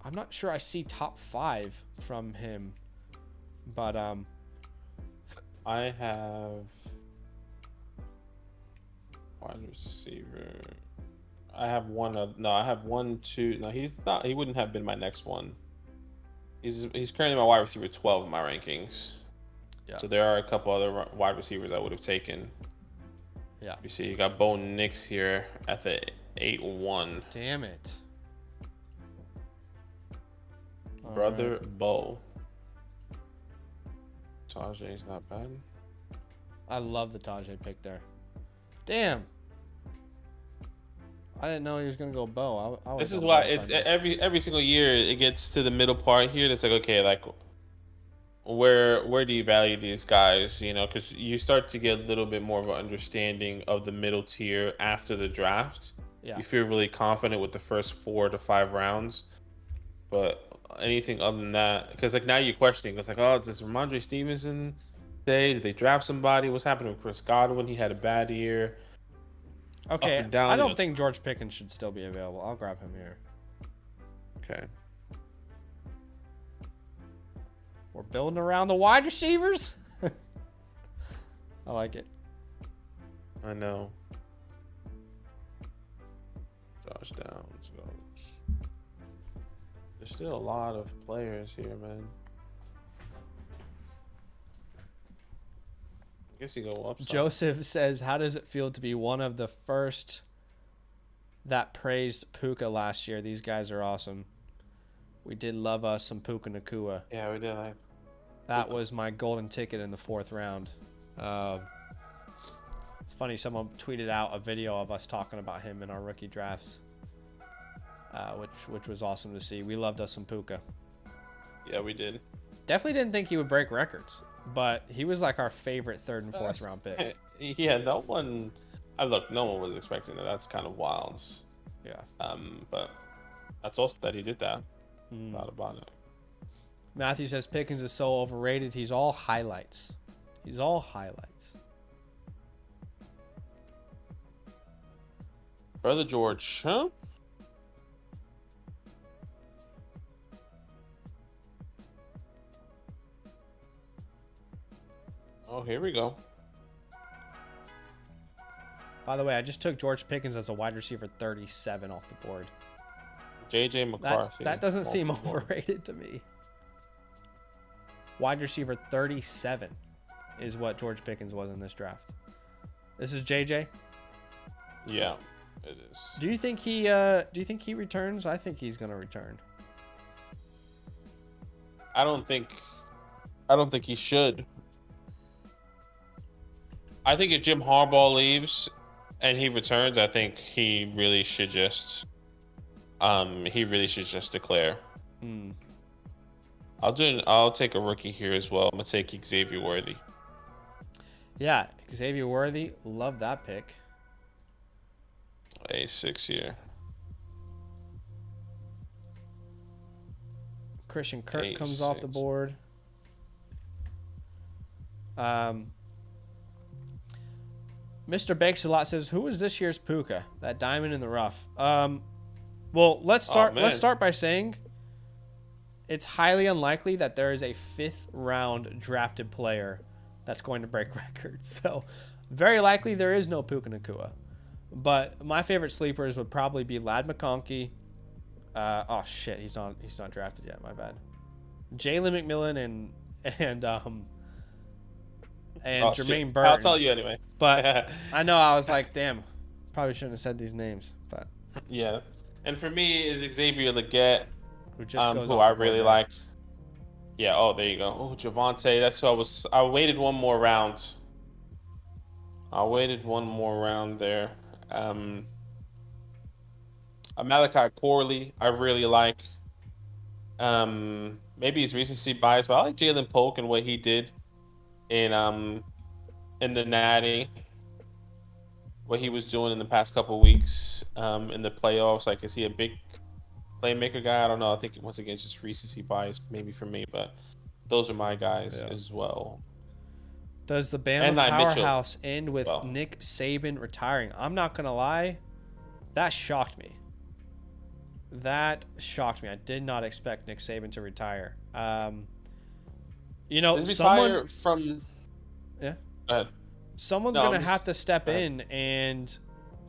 I'm not sure I see top 5 from him. But I have wide receiver. I have one, two. No, he's not. He wouldn't have been my next one. He's currently my wide receiver 12 in my rankings. Yeah. So there are a couple other wide receivers I would have taken. Yeah. You see, you got Bo Nix here at the 8-1. Damn it. Brother right. Bo. Tajay's not bad. I love the Tajay pick there. Damn. I didn't know he was gonna go Bo. This is why it's every single year it gets to the middle part here. It's like, okay, like where do you value these guys? You know, because you start to get a little bit more of an understanding of the middle tier after the draft. Yeah. You feel really confident with the first 4 to 5 rounds, but anything other than that. Because like now you're questioning. It's like, oh, does Ramondre Stevenson stay? Did they draft somebody? What's happening with Chris Godwin? He had a bad year. Up Okay, and down. I don't think George Pickens should still be available. I'll grab him here. Okay. We're building around the wide receivers. I like it. I know. Josh Downs goes. There's still a lot of players here, man. I guess you go up. Joseph says, how does it feel to be one of the first that praised Puka last year? These guys are awesome. We did love us some Puka Nakua. Yeah, we did. That was my golden ticket in the 4th round. It's funny, someone tweeted out a video of us talking about him in our rookie drafts, which was awesome to see. We loved us some Puka. Yeah, we did. Definitely didn't think he would break records, but he was like our favorite 3rd and 4th round pick. Yeah, no one. Look, no one was expecting that. That's kind of wild. Yeah. But that's awesome that he did that. Not about it. Matthew says Pickens is so overrated. He's all highlights. He's all highlights. Brother George, huh? Oh, here we go. By the way, I just took George Pickens as a wide receiver 37 off the board. J.J. McCarthy. That doesn't seem overrated to me. Wide receiver 37 is what George Pickens was in this draft. This is JJ. Yeah, it is. Do you think he returns? I think he's gonna return. I don't think he should. I think if Jim Harbaugh leaves and he returns, I think he really should just declare. I'll take a rookie here as well. I'm gonna take Xavier Worthy. Yeah, Xavier Worthy, love that pick. A 6-year. Christian Kirk comes off the board. Mr. Bakes a lot says, "Who is this year's Puka? That diamond in the rough." Well, let's start. Let's start by saying it's highly unlikely that there is a 5th round drafted player that's going to break records. So, very likely there is no Puka Nakua. But my favorite sleepers would probably be Ladd McConkey. Oh shit, he's not drafted yet. My bad. Jalen McMillan and Jermaine Burton. I'll tell you anyway. But I know I was like, damn, probably shouldn't have said these names. But yeah, and for me is Xavier Legette, who I really like. Yeah. Oh, there you go. Oh, Javonte. That's who I waited one more round. There. Malachi Corley, I really like. Maybe his recency bias, but I like Jalen Polk and what he did in the Natty, what he was doing in the past couple of weeks in the playoffs. Like, is he a big playmaker guy? I don't know. I think once again, it's just recency bias maybe for me, but those are my guys as well. Does the Bama powerhouse end with Nick Saban retiring? I'm not gonna lie, that shocked me. I did not expect Nick Saban to retire. Retire from. Yeah. Go ahead. Someone's going to have to step in and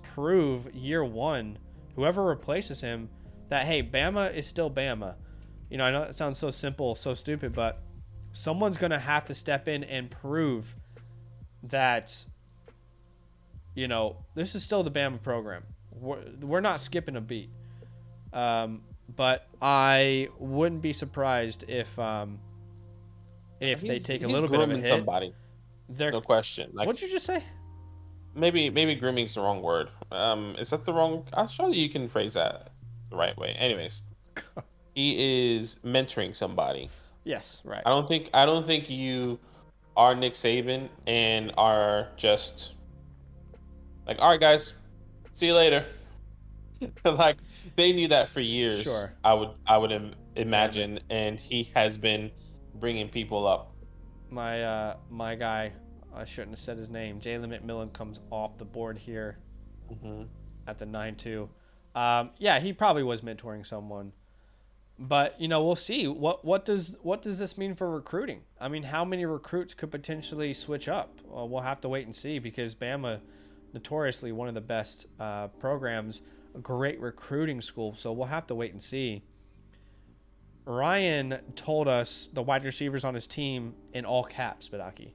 prove year one, whoever replaces him, that, hey, Bama is still Bama. I know that sounds so simple, so stupid, but someone's going to have to step in and prove that, this is still the Bama program. We're not skipping a beat. But I wouldn't be surprised if they take a little bit of a hit. Somebody. No question. What'd you just say? Maybe grooming's the wrong word. Is that the wrong? I'm sure you can phrase that the right way. Anyways, he is mentoring somebody. Yes, right. I don't think you are Nick Saban and are just like, all right, guys, see you later. Like, they knew that for years. Sure. I would imagine, and he has been bringing people up. My guy, I shouldn't have said his name. Jalen McMillan comes off the board here Hmm. at the 9-2. Yeah, he probably was mentoring someone. But we'll see. What does this mean for recruiting? I mean, how many recruits could potentially switch up? Well, we'll have to wait and see, because Bama, notoriously one of the best programs, a great recruiting school. So we'll have to wait and see. Ryan told us the wide receivers on his team in all caps, Badake.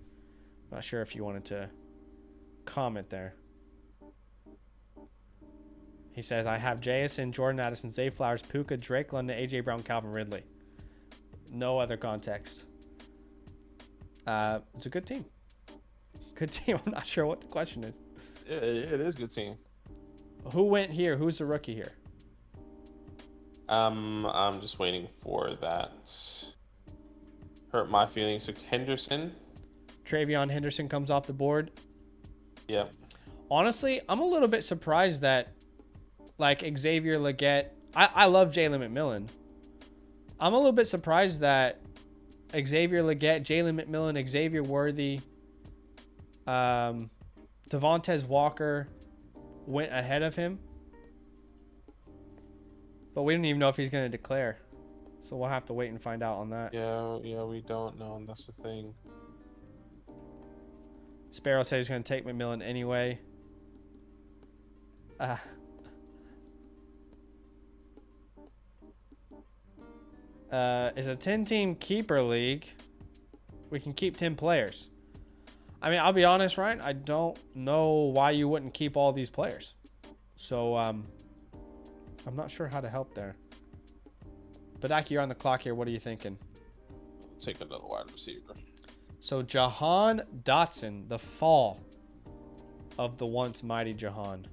Not sure if you wanted to comment there. He says, I have Jason, Jordan Addison, Zay Flowers, Puka, Drake London, A.J. Brown, Calvin Ridley. No other context. It's a good team. Good team. I'm not sure what the question is. It is a good team. Who went here? Who's the rookie here? I'm just waiting for that. Hurt my feelings. So Henderson. Travion Henderson comes off the board. Yep. Honestly, I'm a little bit surprised that, like, Xavier Legette. I love Jalen McMillan. I'm a little bit surprised that Xavier Legette, Jalen McMillan, Xavier Worthy, Devontae Walker went ahead of him. But we don't even know if he's going to declare. So we'll have to wait and find out on that. Yeah, we don't know. That's the thing. Sparrow says he's going to take McMillan anyway. Is a 10-team keeper league. We can keep 10 players. I mean, I'll be honest, Ryan. I don't know why you wouldn't keep all these players. So, I'm not sure how to help there. Badake, you're on the clock here. What are you thinking? Take another wide receiver. So, Jahan Dotson, the fall of the once mighty Jahan.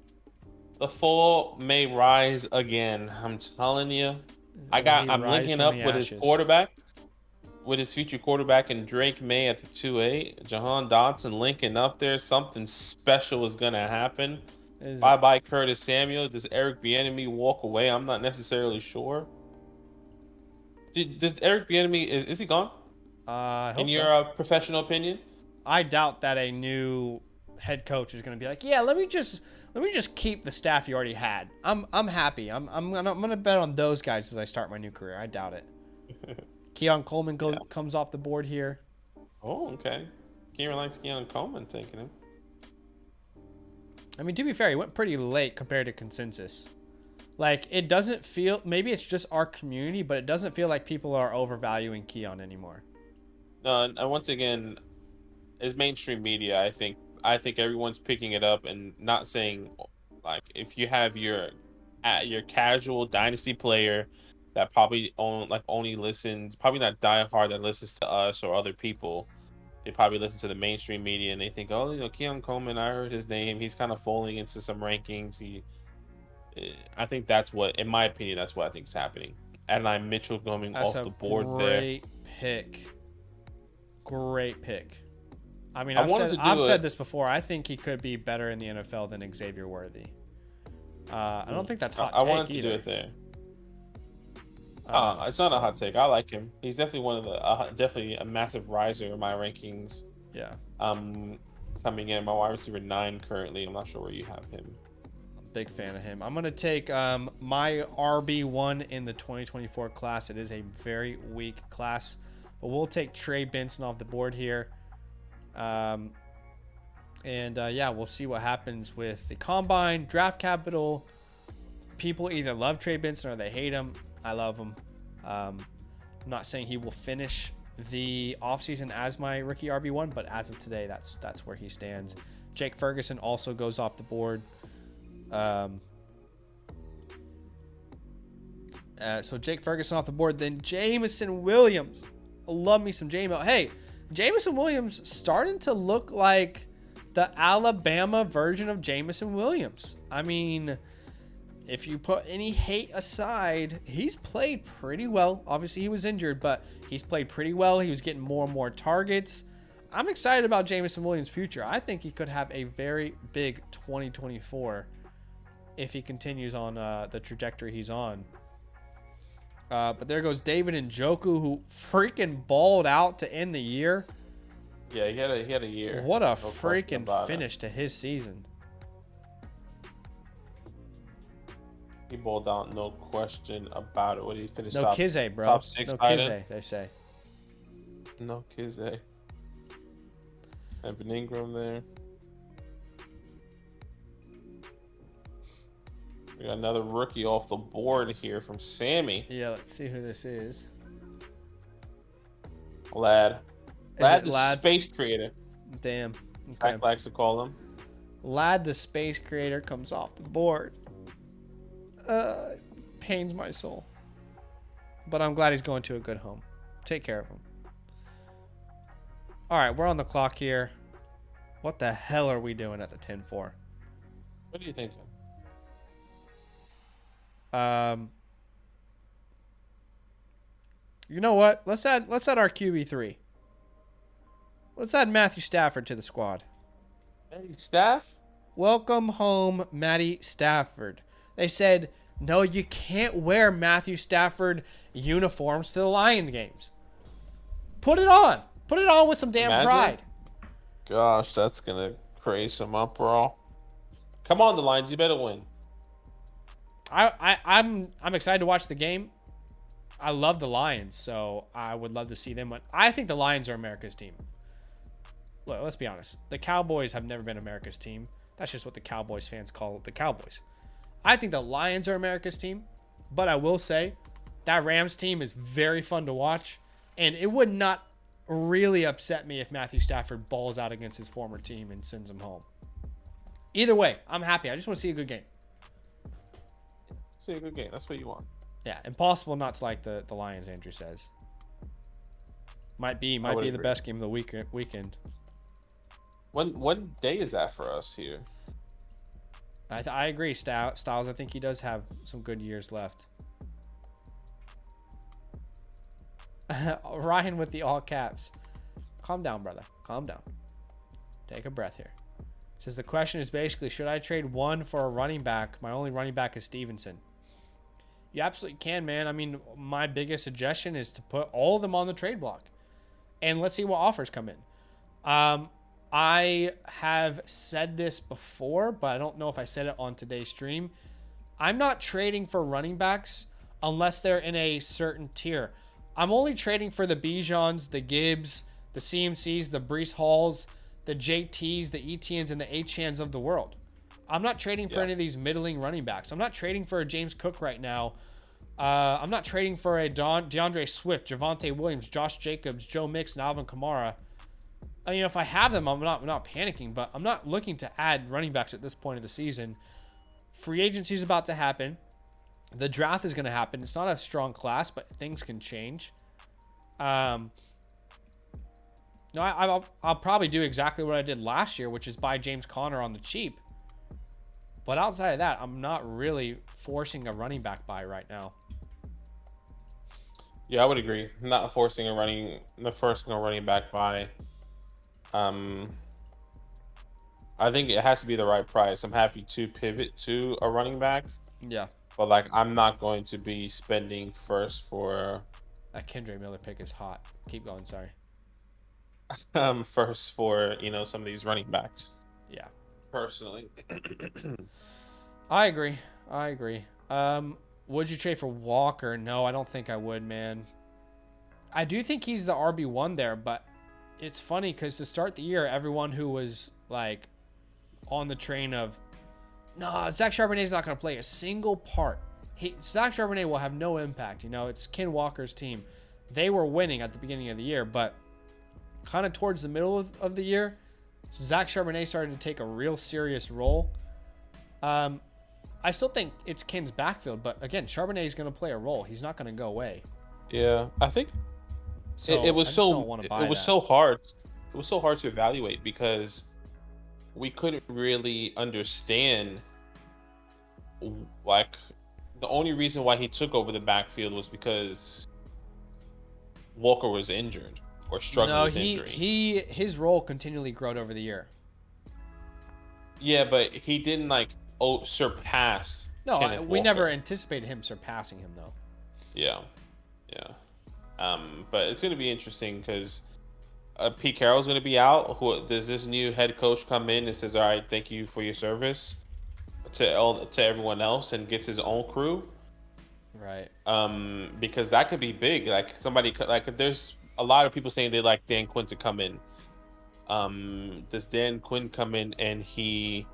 The fall may rise again. I'm telling you. I'm linking up with his quarterback, with his future quarterback, and Drake May at the 2-8. Jahan Dotson linking up there. Something special is gonna happen. Bye Curtis Samuel. Does Eric Bieniemy walk away? I'm not necessarily sure. Does Eric Bieniemy is he gone? In your professional opinion? I doubt that a new head coach is going to be like, yeah, let me just keep the staff you already had. I'm happy. I'm gonna bet on those guys as I start my new career. I doubt it. Keon Coleman comes off the board here. Oh, okay. Kieran likes Keon Coleman taking him. I mean, to be fair, he went pretty late compared to consensus. Like, it doesn't feel, maybe it's just our community, but it doesn't feel like people are overvaluing Keon anymore. No, and once again, as mainstream media, I think everyone's picking it up and not saying, like, if you have your casual Dynasty player that probably only listens, probably not diehard that listens to us or other people. They probably listen to the mainstream media and they think, oh, Keon Coleman, I heard his name. He's kind of falling into some rankings. I think that's what, in my opinion, that's what I think is happening. Adonai Mitchell going off the board there. Great pick. I mean, I've said this before. I think he could be better in the NFL than Xavier Worthy. I don't think that's hot take. I wanted to either. do it there. It's not a hot take. I like him. He's definitely one of the definitely a massive riser in my rankings. Yeah. Coming in my wide receiver 9 currently. I'm not sure where you have him. Big fan of him. I'm gonna take my RB1 in the 2024 class. It is a very weak class, but we'll take Trey Benson off the board here. Yeah, we'll see what happens with the combine, draft capital. People either love Trey Benson or they hate him. I love him. I'm not saying he will finish the offseason as my rookie RB1, but as of today, that's where he stands. Jake Ferguson also goes off the board. So Jake Ferguson off the board. Then Jameson Williams. I love me some J-Mo. Hey, Jameson Williams starting to look like the Alabama version of Jameson Williams. I mean, if you put any hate aside, he's played pretty well. Obviously, he was injured, but he's played pretty well. He was getting more and more targets. I'm excited about Jameson Williams' future. I think he could have a very big 2024 if he continues on the trajectory he's on. But there goes David Njoku, who freaking balled out to end the year. Yeah, he had a year. What a freaking finish to his season. He balled out, no question about it. What did he finish? No Kizze, bro. Top 6 no tight Kizze, end? they say. No Kizze. Evan Ingram there. We got another rookie off the board here from Sammy. Yeah, let's see who this is. Lad. Lad the space creator. Damn. Okay. Zach likes to call him. Lad the space creator comes off the board. Pains my soul. But I'm glad he's going to a good home. Take care of him. All right, we're on the clock here. What the hell are we doing at the 10-4? What are you thinking? You know what? Let's add our QB3. Let's add Matthew Stafford to the squad. Matty Staff? Welcome home, Matty Stafford. They said, no, you can't wear Matthew Stafford uniforms to the Lions games. Put it on. Put it on with some damn pride. Gosh, that's going to create some uproar. Come on, the Lions. You better win. I'm excited to watch the game. I love the Lions, so I would love to see them win. I think the Lions are America's team. Look, let's be honest. The Cowboys have never been America's team. That's just what the Cowboys fans call the Cowboys. I think the Lions are America's team, but I will say that Rams team is very fun to watch, and it would not really upset me if Matthew Stafford balls out against his former team and sends them home. Either way, I'm happy. I just want to see a good game. See a good game. That's what you want. Yeah, impossible not to like the Lions, Andrew says. Might be the best game of the weekend. What day is that for us here? I agree, Styles. I think he does have some good years left. Ryan with the all caps. Calm down, brother. Calm down. Take a breath here. Says the question is basically, should I trade one for a running back? My only running back is Stevenson. You absolutely can, man. I mean, my biggest suggestion is to put all of them on the trade block. And let's see what offers come in. I have said this before, but I don't know if I said it on today's stream. I'm not trading for running backs unless they're in a certain tier. I'm only trading for the Bijans, the Gibbs, the CMCs, the Breece Halls, the JTs, the ETNs, and the Achans of the world. I'm not trading for any of these middling running backs. I'm not trading for a James Cook right now. I'm not trading for a DeAndre Swift, Javonte Williams, Josh Jacobs, Joe Mixon, and Alvin Kamara. If I have them, I'm not panicking, but I'm not looking to add running backs at this point of the season. Free agency is about to happen. The draft is going to happen. It's not a strong class, but things can change. I'll probably do exactly what I did last year, which is buy James Conner on the cheap. But outside of that, I'm not really forcing a running back buy right now. Yeah, I would agree. I'm not forcing a running back buy. I think it has to be the right price. I'm happy to pivot to a running back. Yeah. But I'm not going to be spending first for that Kendre Miller pick is hot. Keep going, sorry. First for, some of these running backs. Yeah. Personally. I agree. Would you trade for Walker? No, I don't think I would, man. I do think he's the RB1 there, but it's funny because to start the year, everyone who was on the train of, no, Zach Charbonnet's not going to play a single part. Zach Charbonnet will have no impact. It's Ken Walker's team. They were winning at the beginning of the year, but kind of towards the middle of the year, Zach Charbonnet started to take a real serious role. I still think it's Ken's backfield, but again, Charbonnet is going to play a role. He's not going to go away. Yeah, I think it was so hard. It was so hard to evaluate because we couldn't really understand. The only reason why he took over the backfield was because Walker was injured or struggling with injury. His role continually growed over the year. Yeah, but he didn't surpass. No, we never anticipated him surpassing him though. Yeah, yeah. But it's going to be interesting because Pete Carroll's going to be out. Who does this new head coach come in and says, "All right, thank you for your service" to everyone else and gets his own crew? Right. Because that could be big. Like there's a lot of people saying they like Dan Quinn to come in. Does Dan Quinn come in and he,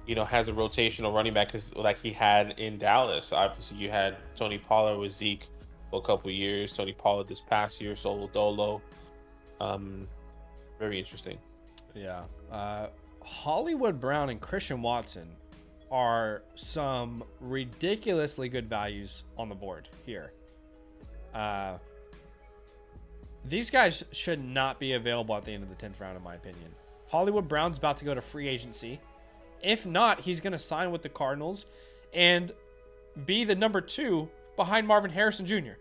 has a rotational running back like he had in Dallas? Obviously, you had Tony Pollard with Zeke for a couple of years. Tony Pollard this past year, Solo Dolo. Very interesting. Yeah. Hollywood Brown and Christian Watson are some ridiculously good values on the board here. These guys should not be available at the end of the 10th round, in my opinion. Hollywood Brown's about to go to free agency. If not, he's going to sign with the Cardinals and be the number 2 behind Marvin Harrison Jr.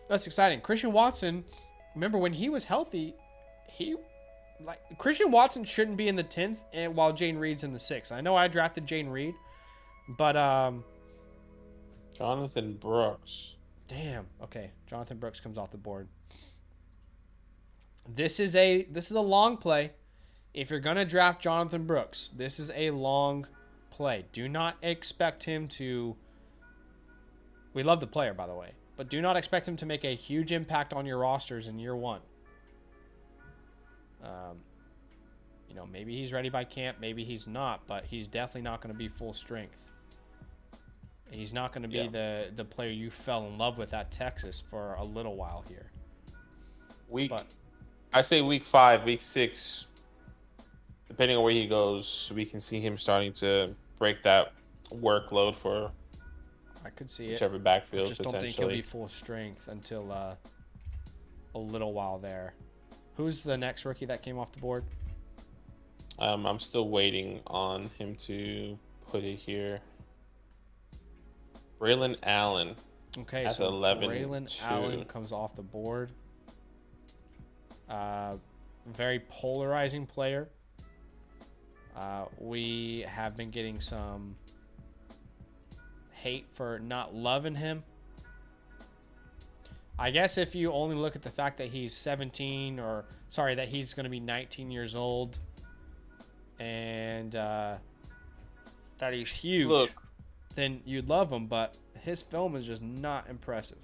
That's exciting. Christian Watson, remember when he was healthy, Christian Watson shouldn't be in the 10th and while Jane Reed's in the 6th. I know I drafted Jane Reed, but Jonathan Brooks. Damn. Okay, Jonathan Brooks comes off the board. This is a long play. If you're going to draft Jonathan Brooks, this is a long play. Do not expect him to... We love the player, by the way, but do not expect him to make a huge impact on your rosters in year 1. Maybe he's ready by camp, maybe he's not, but he's definitely not going to be full strength. He's not going to be the player you fell in love with at Texas for a little while here. I say week 5, week 6, depending on where he goes, we can see him starting to break that workload for I could see whichever backfield. I just don't think he'll be full strength until a little while there. Who's the next rookie that came off the board? I'm still waiting on him to put it here. Braylon Allen. Okay, so Braylon Allen comes off the board. Very polarizing player. We have been getting some hate for not loving him. I guess if you only look at the fact that he's that he's going to be 19 years old and that he's huge, then you'd love him, but his film is just not impressive.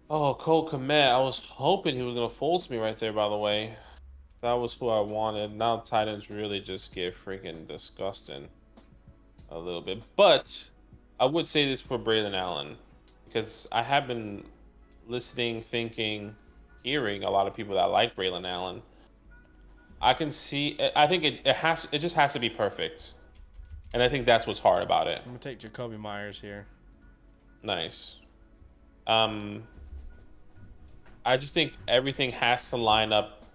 Oh, Cole Kmet. I was hoping he was going to fold me right there, by the way. That was who I wanted. Now tight ends really just get freaking disgusting a little bit. But I would say this for Braylon Allen, because I have been listening, thinking, hearing a lot of people that like Braylon Allen. I think it just has to be perfect. And I think that's what's hard about it. I'm going to take Jacoby Myers here. Nice. I just think everything has to line up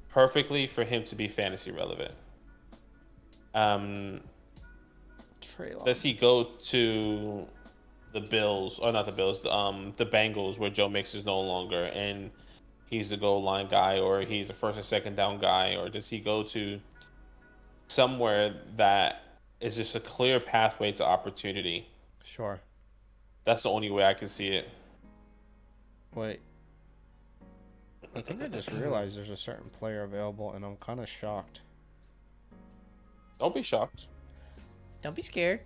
perfectly for him to be fantasy relevant. Does he go to the Bills, or not the Bills, the Bengals, where Joe Mix is no longer and he's the goal line guy, or he's the first and second down guy, or does he go to somewhere that is just a clear pathway to opportunity? Sure. That's the only way I can see it. Wait. I think I just realized there's a certain player available, and I'm kind of shocked. Don't be shocked. Don't be scared.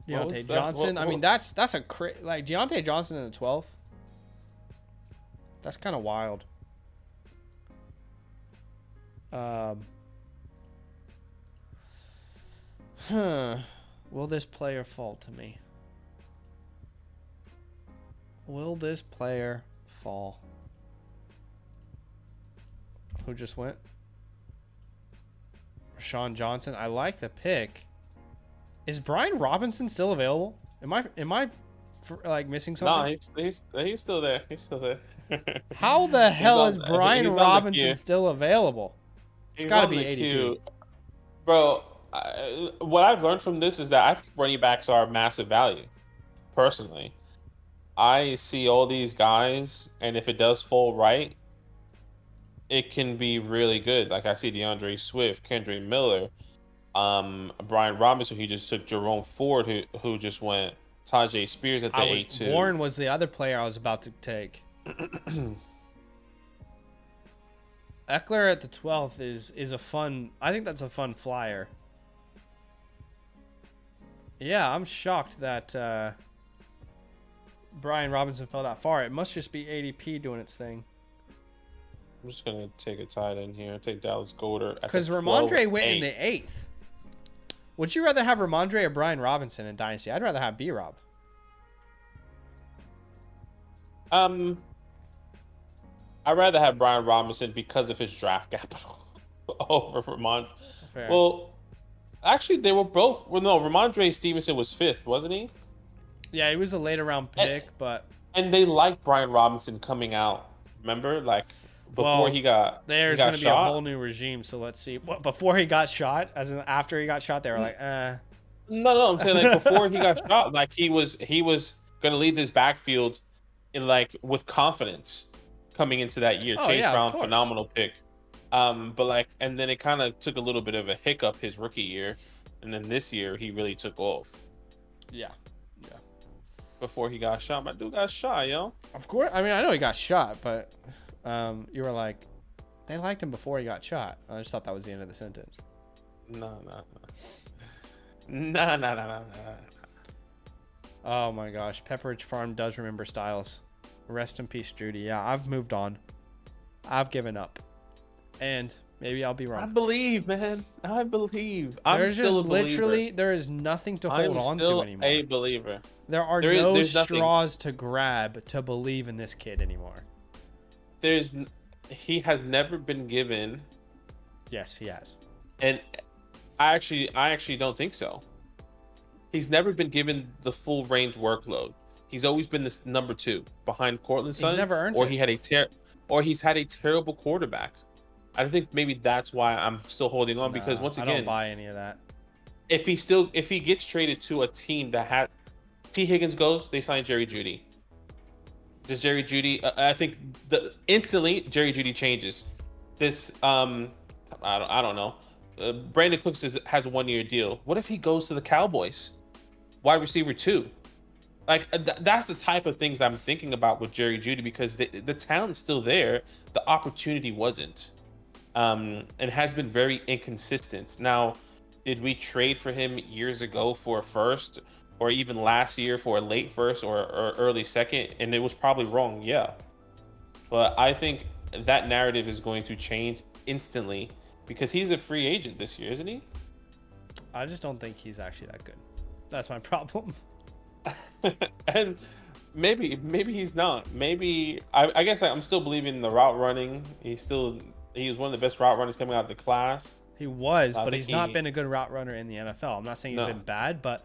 Deontay Johnson. I mean, that's a like Deontay Johnson in the 12th. That's kind of wild. Will this player fall to me? Will this player fall? Who just went? Rashawn Johnson. I like the pick. Is Brian Robinson still available? Am I missing something? No, he's still there. He's still there. How the hell is Brian Robinson still available? It's got to be ADP. Bro, what I've learned from this is that I think running backs are massive value. Personally, I see all these guys, and if it does fall right, it can be really good. Like I see DeAndre Swift, Kendrick Miller, Brian Robinson, he just took Jerome Ford, who just went Tajay Spears at the A2. Warren was the other player I was about to take. Eckler at the 12th is a fun. I think that's a fun flyer. Yeah, I'm shocked that Brian Robinson fell that far. It must just be ADP doing its thing. I'm just gonna take a tight end here. Take Dallas Goedert because Ramondre went in the 8th. Would you rather have Ramondre or Brian Robinson in Dynasty? I'd rather have B-Rob. I'd rather have Brian Robinson because of his draft capital over Ramondre. Fair. Well, actually, they were both. Well, no, Ramondre Stevenson was 5th, wasn't he? Yeah, he was a later round pick, and they liked Brian Robinson coming out. Remember, like before he got there's going to be a whole new regime. So let's see. Before he got shot, as in after he got shot, they were like, No, I'm saying like before he got shot, like he was gonna lead this backfield in like with confidence coming into that year. Chase Brown, phenomenal pick. But like, and then it kind of took a little bit of a hiccup his rookie year, and then this year he really took off. Yeah. Before he got shot, my dude got shot, yo. Of course, I mean I know he got shot, but you were like, they liked him before he got shot. I just thought that was the end of the sentence. No. Oh my gosh, Pepperidge Farm does remember Styles. Rest in peace, Judy. Yeah, I've moved on. I've given up. And maybe I'll be wrong. I believe, man. I believe. There's just literally, there is nothing to hold on to anymore. I'm still a believer. There are no straws to grab to believe in this kid anymore. He has never been given. Yes, he has. And I actually don't think so. He's never been given the full range workload. He's always been this number 2 behind Cortland Sutton. He's never earned it. He's had a terrible quarterback. I think maybe that's why I'm still holding on, because once again, I don't buy any of that. If he gets traded to a team that had T. Higgins goes, they sign Jerry Jeudy. Does Jerry Jeudy? I think instantly Jerry Jeudy changes. This I don't know. Brandon Cooks has a 1-year deal. What if he goes to the Cowboys? Wide receiver 2. Like that's the type of things I'm thinking about with Jerry Jeudy, because the talent's still there, the opportunity wasn't, and has been very inconsistent. Now, did we trade for him years ago for a first, or even last year for a late first or early second? And it was probably wrong, yeah. But I think that narrative is going to change instantly, because he's a free agent this year, isn't he? I just don't think he's actually that good. That's my problem. And maybe he's not. Maybe I guess I'm still believing in the route running. He was one of the best route runners coming out of the class. He was, but he's not been a good route runner in the NFL. I'm not saying he's been bad, but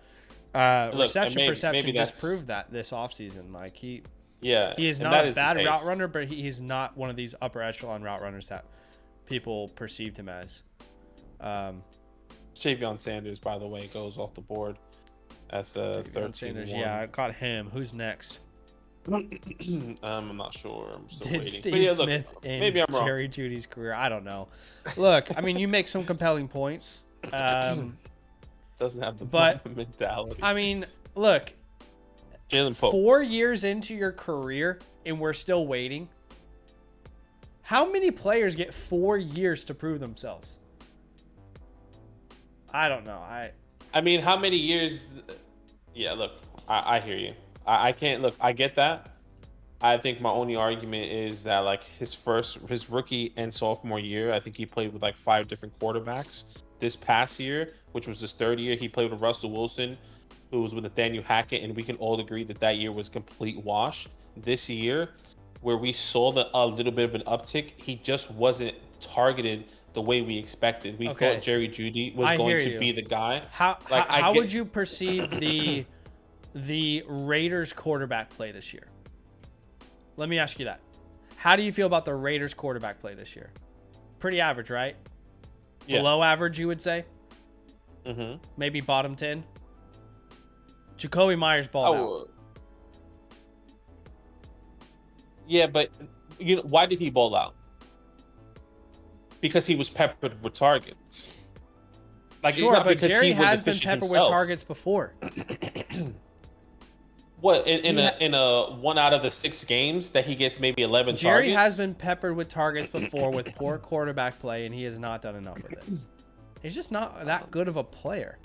reception perception just proved that this offseason. Like he is not a bad route runner, but he's not one of these upper echelon route runners that people perceived him as. Javion Sanders, by the way, goes off the board at the 13-1. Yeah, I got him. Who's next? I'm not sure. I'm still Did waiting. Steve Smith end Jerry Jeudy's career? I don't know. Look, I mean, you make some compelling points. Doesn't have the mentality. I mean, look, Jalen Pope. 4 years into your career and we're still waiting. How many players get 4 years to prove themselves? I don't know. I mean, how many years? Yeah, look, I hear you. I can't look. I get that. I think my only argument is that like his rookie and sophomore year, I think he played with like 5 different quarterbacks. This past year, which was his 3rd year, he played with Russell Wilson, who was with Nathaniel Hackett, and we can all agree that year was complete wash. This year, where we saw a little bit of an uptick, he just wasn't targeted the way we expected. We thought Jerry Jeudy was going to be the guy. How would you perceive the Raiders quarterback play this year? Let me ask you that. How do you feel about the Raiders quarterback play this year? Pretty average, right? Yeah. Below average, you would say? Mm-hmm. Maybe bottom 10? Jacoby Myers balled out. Yeah, but why did he ball out? Because he was peppered with targets. Like, Sure, it's not but because Jerry he was has been efficient peppered with himself. targets before. What in a 1 out of the 6 games that he gets maybe 11 Jerry targets? has been peppered with targets before with poor quarterback play, and he has not done enough with it. He's just not that good of a player.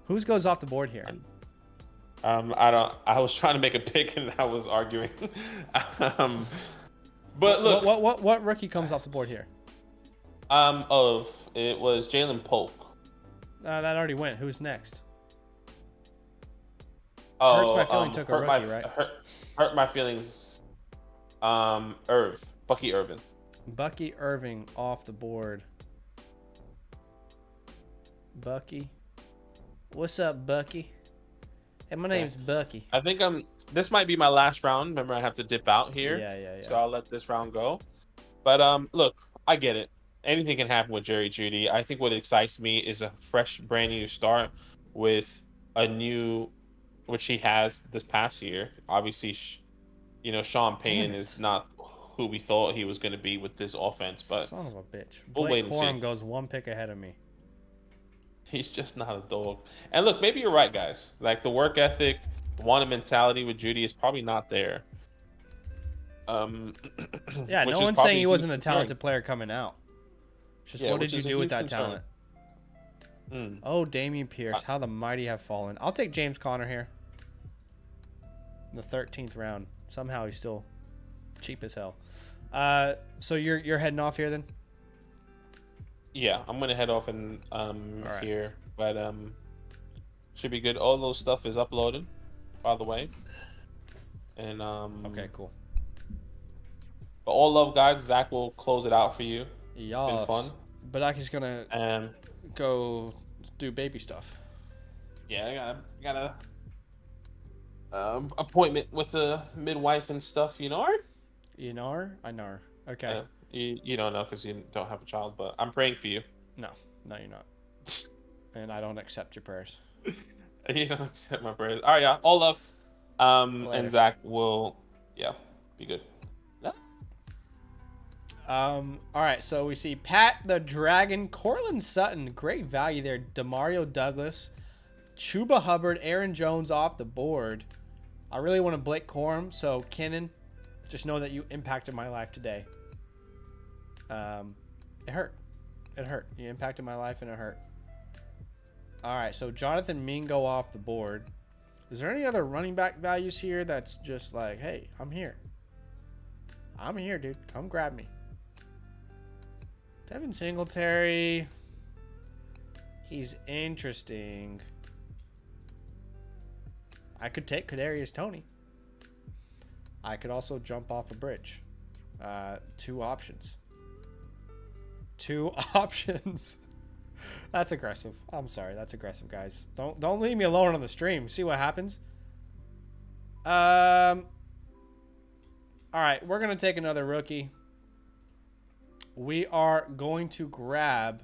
Whose goes off the board here? I was trying to make a pick and I was arguing. But look, what rookie comes off the board here? It was Jalen Polk. That already went. Who's next? Oh, Hurts my feeling took a rookie, right? Hurt my feelings. Bucky Irvin. Bucky Irving off the board. Bucky. What's up, Bucky? Hey, my name's Bucky. I think this might be my last round. Remember, I have to dip out here. Yeah. So I'll let this round go. But look, I get it. Anything can happen with Jerry Jeudy. I think what excites me is a fresh, brand new start with a new, which he has this past year. Obviously, Sean Payton is not who we thought he was going to be with this offense. But son of a bitch. We'll wait Blake and see. Corum goes 1 pick ahead of me. He's just not a dog. And look, maybe you're right, guys. Like, the work ethic, wanted mentality with Jeudy is probably not there. Yeah, no one's saying he wasn't a talented player coming out. It's just what did you do with that talent? Oh, Damian Pierce, how the mighty have fallen. I'll take James Conner here. In the 13th round. Somehow he's still cheap as hell. So you're heading off here then? Yeah, I'm gonna head off and right. here, but should be good. All those stuff is uploaded, by the way. And okay, cool. But all love, guys. Zach will close it out for you. Yeah, been fun. Badake's gonna go do baby stuff. Yeah, I got a appointment with the midwife and stuff. You know? I know. Okay. You don't know because you don't have a child, but I'm praying for you. No, you're not. And I don't accept your prayers. You don't accept my prayers. All right, yeah. All love. And Zach will, be good. Yeah. All right, so we see Pat the Dragon, Cortland Sutton, great value there. Demario Douglas, Chuba Hubbard, Aaron Jones off the board. I really want to Blake Corum, so Kenan, just know that you impacted my life today. It hurt. You impacted my life and it hurt. All right, so Jonathan Mingo off the board. Is there any other running back values here that's just like, hey, I'm here, dude, come grab me? Devin Singletary, he's interesting. I could take Kadarius Toney. I could also jump off a bridge. Two options. That's aggressive. I'm sorry. That's aggressive, guys. Don't leave me alone on the stream. See what happens. All right, we're gonna take another rookie. We are going to grab.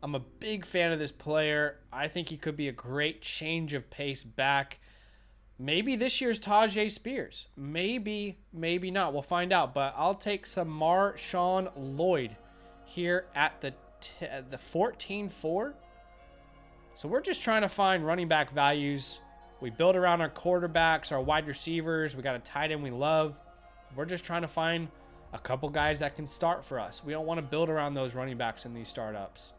I'm a big fan of this player. I think he could be a great change of pace back. Maybe this year's Tajay Spears. Maybe not. We'll find out. But I'll take some Marshawn Lloyd here at the 14-4. So we're just trying to find running back values. We build around our quarterbacks, our wide receivers. We got a tight end we love. We're just trying to find a couple guys that can start for us. We don't want to build around those running backs in these startups,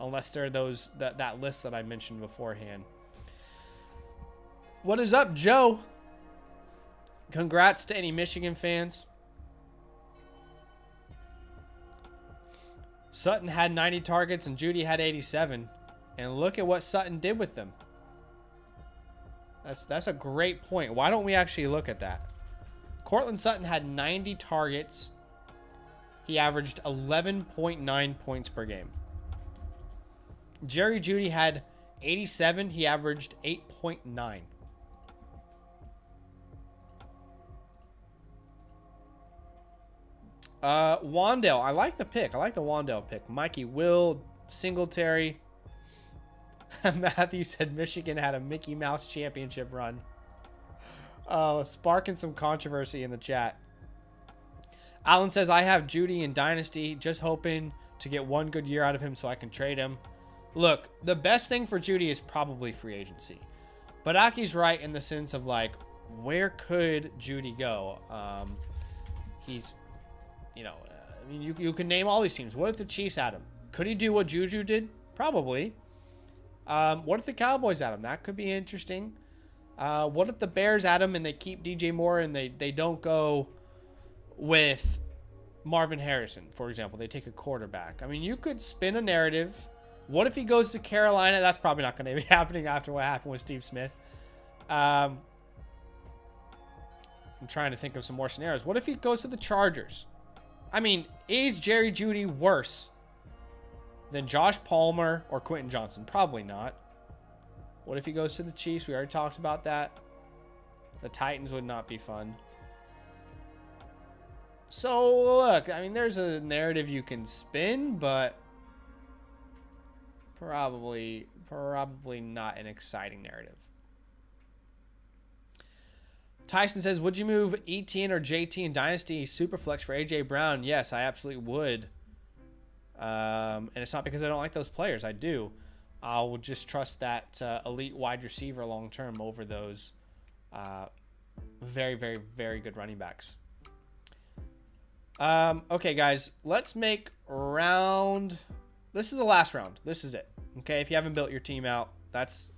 unless they're that list that I mentioned beforehand. What is up, Joe? Congrats to any Michigan fans. Sutton had 90 targets and Jeudy had 87. And look at what Sutton did with them. That's a great point. Why don't we actually look at that? Cortland Sutton had 90 targets. He averaged 11.9 points per game. Jerry Jeudy had 87. He averaged 8.9. Wandale. I like the pick. I like the Wandale pick. Mikey Will, Singletary. Matthew said Michigan had a Mickey Mouse championship run. Sparking some controversy in the chat. Alan says, I have Jeudy in Dynasty, just hoping to get one good year out of him so I can trade him. Look, the best thing for Jeudy is probably free agency. But Aki's right in the sense of, like, where could Jeudy go? He's, you know, I mean, you can name all these teams. What if the Chiefs had him? Could he do what Juju did? Probably. What if the Cowboys had him? That could be interesting. What if the Bears had him and they keep DJ Moore and they don't go with Marvin Harrison, for example? They take a quarterback. I mean, you could spin a narrative. What if he goes to Carolina? That's probably not going to be happening after what happened with Steve Smith. I'm trying to think of some more scenarios. What if he goes to the Chargers? I mean, is Jerry Jeudy worse than Josh Palmer or Quentin Johnson? Probably not. What if he goes to the Chiefs? We already talked about that. The Titans would not be fun. So, look, I mean, there's a narrative you can spin, but probably not an exciting narrative. Tyson says, would you move ETN or JT in Dynasty Superflex for AJ Brown? Yes, I absolutely would. And it's not because I don't like those players. I do. I will just trust that elite wide receiver long-term over those very, very, very good running backs. Okay, guys, let's make round. This is the last round. This is it. Okay, if you haven't built your team out, that's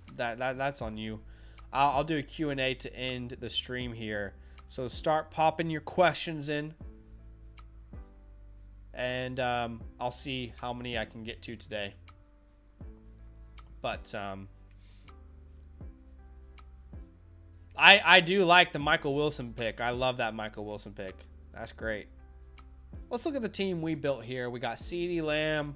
on you. I'll do a Q&A to end the stream here. So start popping your questions in. And I'll see how many I can get to today. But I do like the Michael Wilson pick. I love that Michael Wilson pick. That's great. Let's look at the team we built here. We got CeeDee Lamb.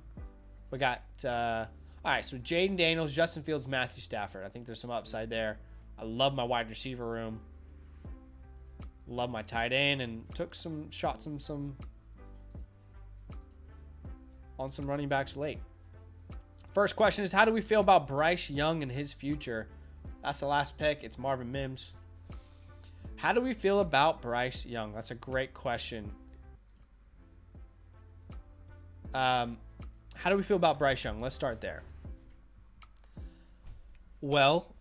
We got, all right, so Jaden Daniels, Justin Fields, Matthew Stafford. I think there's some upside there. I love my wide receiver room. Love my tight end, and took some shots on some running backs late. First question is, how do we feel about Bryce Young and his future? That's the last pick. It's Marvin Mims. How do we feel about Bryce Young? That's a great question. How do we feel about Bryce Young? Let's start there. Well,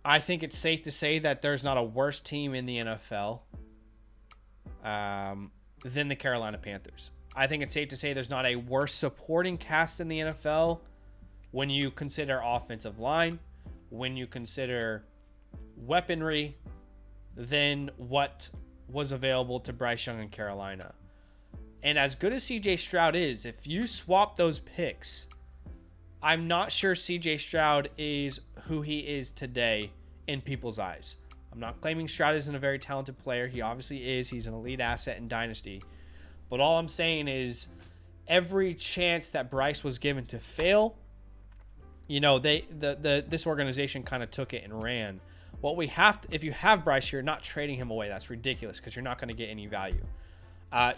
I think it's safe to say that there's not a worse team in the NFL than the Carolina Panthers. I think it's safe to say there's not a worse supporting cast in the NFL when you consider offensive line, when you consider weaponry, than what was available to Bryce Young in Carolina. And as good as CJ Stroud is, if you swap those picks, I'm not sure CJ Stroud is who he is today in people's eyes. I'm not claiming Stroud isn't a very talented player. He obviously is. He's an elite asset in Dynasty. But all I'm saying is every chance that Bryce was given to fail, you know, this organization kind of took it and ran. What we have to, if you have Bryce, you're not trading him away. That's ridiculous because you're not going to get any value.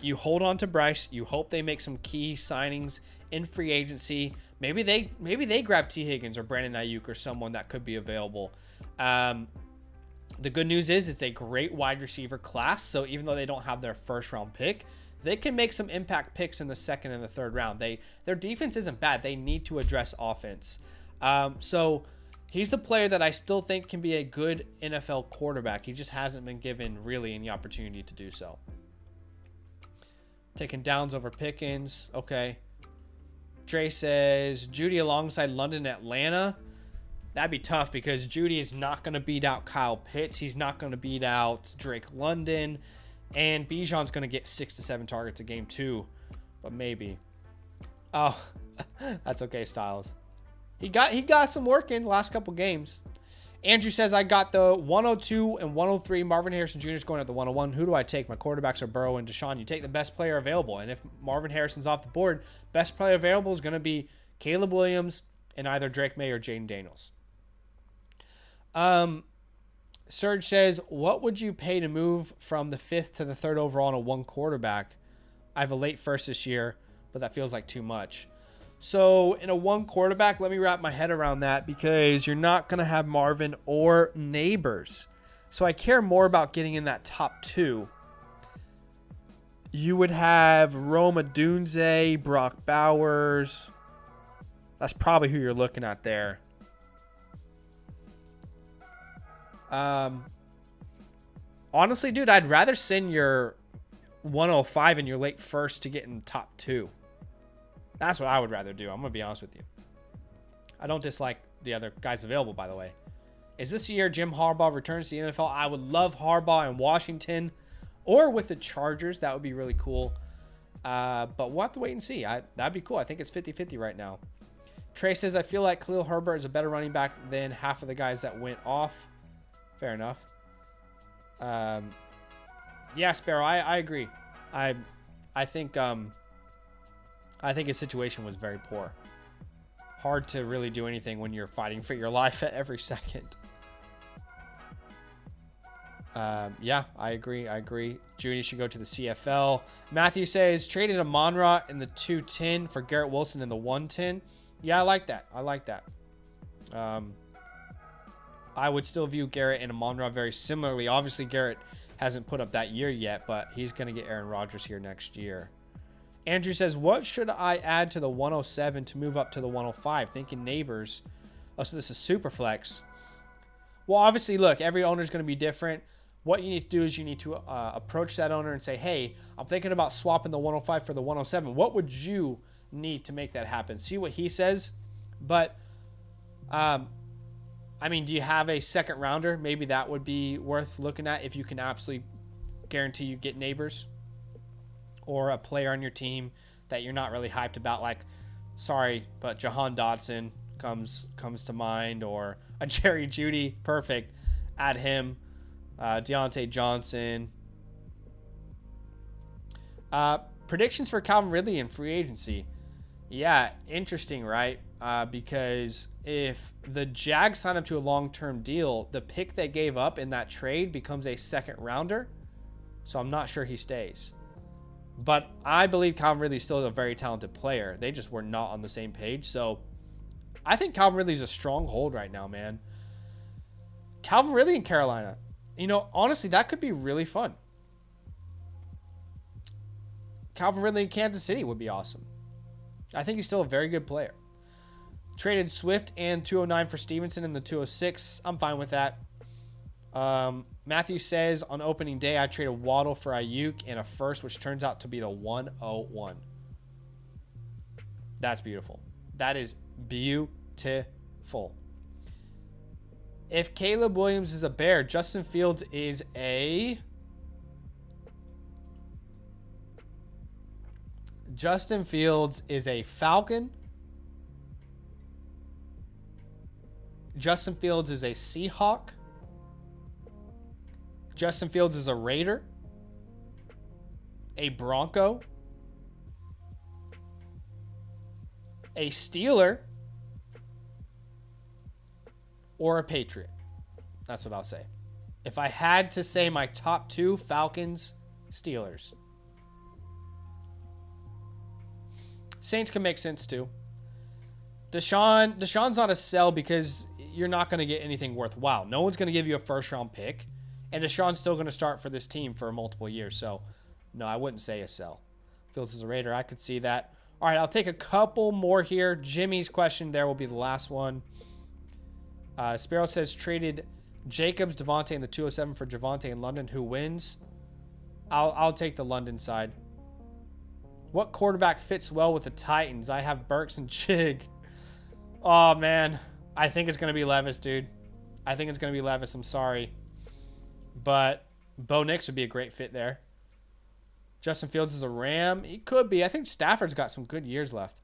You hold on to Bryce. You hope they make some key signings in free agency. Maybe they grab T. Higgins or Brandon Ayuk or someone that could be available. The good news is it's a great wide receiver class. So even though they don't have their first round pick, they can make some impact picks in the second and the third round. Their defense isn't bad. They need to address offense. So he's a player that I still think can be a good NFL quarterback. He just hasn't been given really any opportunity to do so. Taking Downs over Pickens. Okay. Dre says, Jeudy alongside London, Atlanta. That'd be tough because Jeudy is not going to beat out Kyle Pitts. He's not going to beat out Drake London. And Bijan's going to get 6 to 7 targets a game too. But maybe. Oh, that's okay, Styles. He got some work in the last couple games. Andrew says, I got the 102 and 103. Marvin Harrison Jr. is going at the 101. Who do I take? My quarterbacks are Burrow and Deshaun. You take the best player available. And if Marvin Harrison's off the board, best player available is going to be Caleb Williams and either Drake May or Jaden Daniels. Serge says, what would you pay to move from the 5th to the 3rd overall on a one quarterback? I have a late first this year, but that feels like too much. So in a one quarterback, let me wrap my head around that because you're not going to have Marvin or Neighbors. So I care more about getting in that top 2. You would have Roma Dunze, Brock Bowers. That's probably who you're looking at there. Honestly, dude, I'd rather send your 105 in your late first to get in the top 2. That's what I would rather do. I'm going to be honest with you. I don't dislike the other guys available, by the way. Is this year Jim Harbaugh returns to the NFL? I would love Harbaugh in Washington or with the Chargers. That would be really cool. But we'll have to wait and see. That'd be cool. I think it's 50-50 right now. Trey says, I feel like Khalil Herbert is a better running back than half of the guys that went off. Fair enough. Yeah, Sparrow, I agree. I think his situation was very poor. Hard to really do anything when you're fighting for your life at every second. Yeah, I agree. Judy should go to the CFL. Matthew says, traded Amon-Ra in the 210 for Garrett Wilson in the 110. Yeah, I like that. I would still view Garrett and Amon-Ra very similarly. Obviously, Garrett hasn't put up that year yet, but he's going to get Aaron Rodgers here next year. Andrew says, what should I add to the 107 to move up to the 105? Thinking Neighbors. Oh, so this is super flex. Well, obviously, look, every owner is going to be different. What you need to do is you need to approach that owner and say, hey, I'm thinking about swapping the 105 for the 107. What would you need to make that happen? See what he says. But, I mean, do you have a second rounder? Maybe that would be worth looking at if you can absolutely guarantee you get Neighbors. Or a player on your team that you're not really hyped about, like, sorry, but Jahan Dotson comes to mind, or a Jerry Jeudy, perfect, add him, Deontay Johnson. Predictions for Calvin Ridley in free agency. Yeah, interesting, right? Because if the Jags sign up to a long-term deal, the pick they gave up in that trade becomes a second rounder, so I'm not sure he stays. But I believe Calvin Ridley is still a very talented player. They just were not on the same page. So I think Calvin Ridley's a strong hold right now, man. Calvin Ridley in Carolina. You know, honestly, that could be really fun. Calvin Ridley in Kansas City would be awesome. I think he's still a very good player. Traded Swift and 209 for Stevenson in the 206. I'm fine with that. Matthew says, on opening day, I traded Waddle for Ayuk and a first, which turns out to be the 101. That's beautiful. That is beautiful. If Caleb Williams is a Bear, Justin Fields is a... Justin Fields is a Falcon. Justin Fields is a Seahawk. Justin Fields is a Raider, a Bronco, a Steeler, or a Patriot. That's what I'll say. If I had to say my top 2, Falcons, Steelers. Saints can make sense too. Deshaun's not a sell because you're not going to get anything worthwhile. No one's going to give you a first-round pick. And Deshaun's still going to start for this team for multiple years. So, no, I wouldn't say a sell. Fields is a Raider. I could see that. All right, I'll take a couple more here. Jimmy's question there will be the last one. Sparrow says, traded Jacobs, Devontae in the 207 for Javonte in London. Who wins? I'll take the London side. What quarterback fits well with the Titans? I have Burks and Chig. Oh, man. I think it's going to be Levis, dude. I think it's going to be Levis. I'm sorry. But Bo Nix would be a great fit there. Justin Fields is a Ram. He could be. I think Stafford's got some good years left.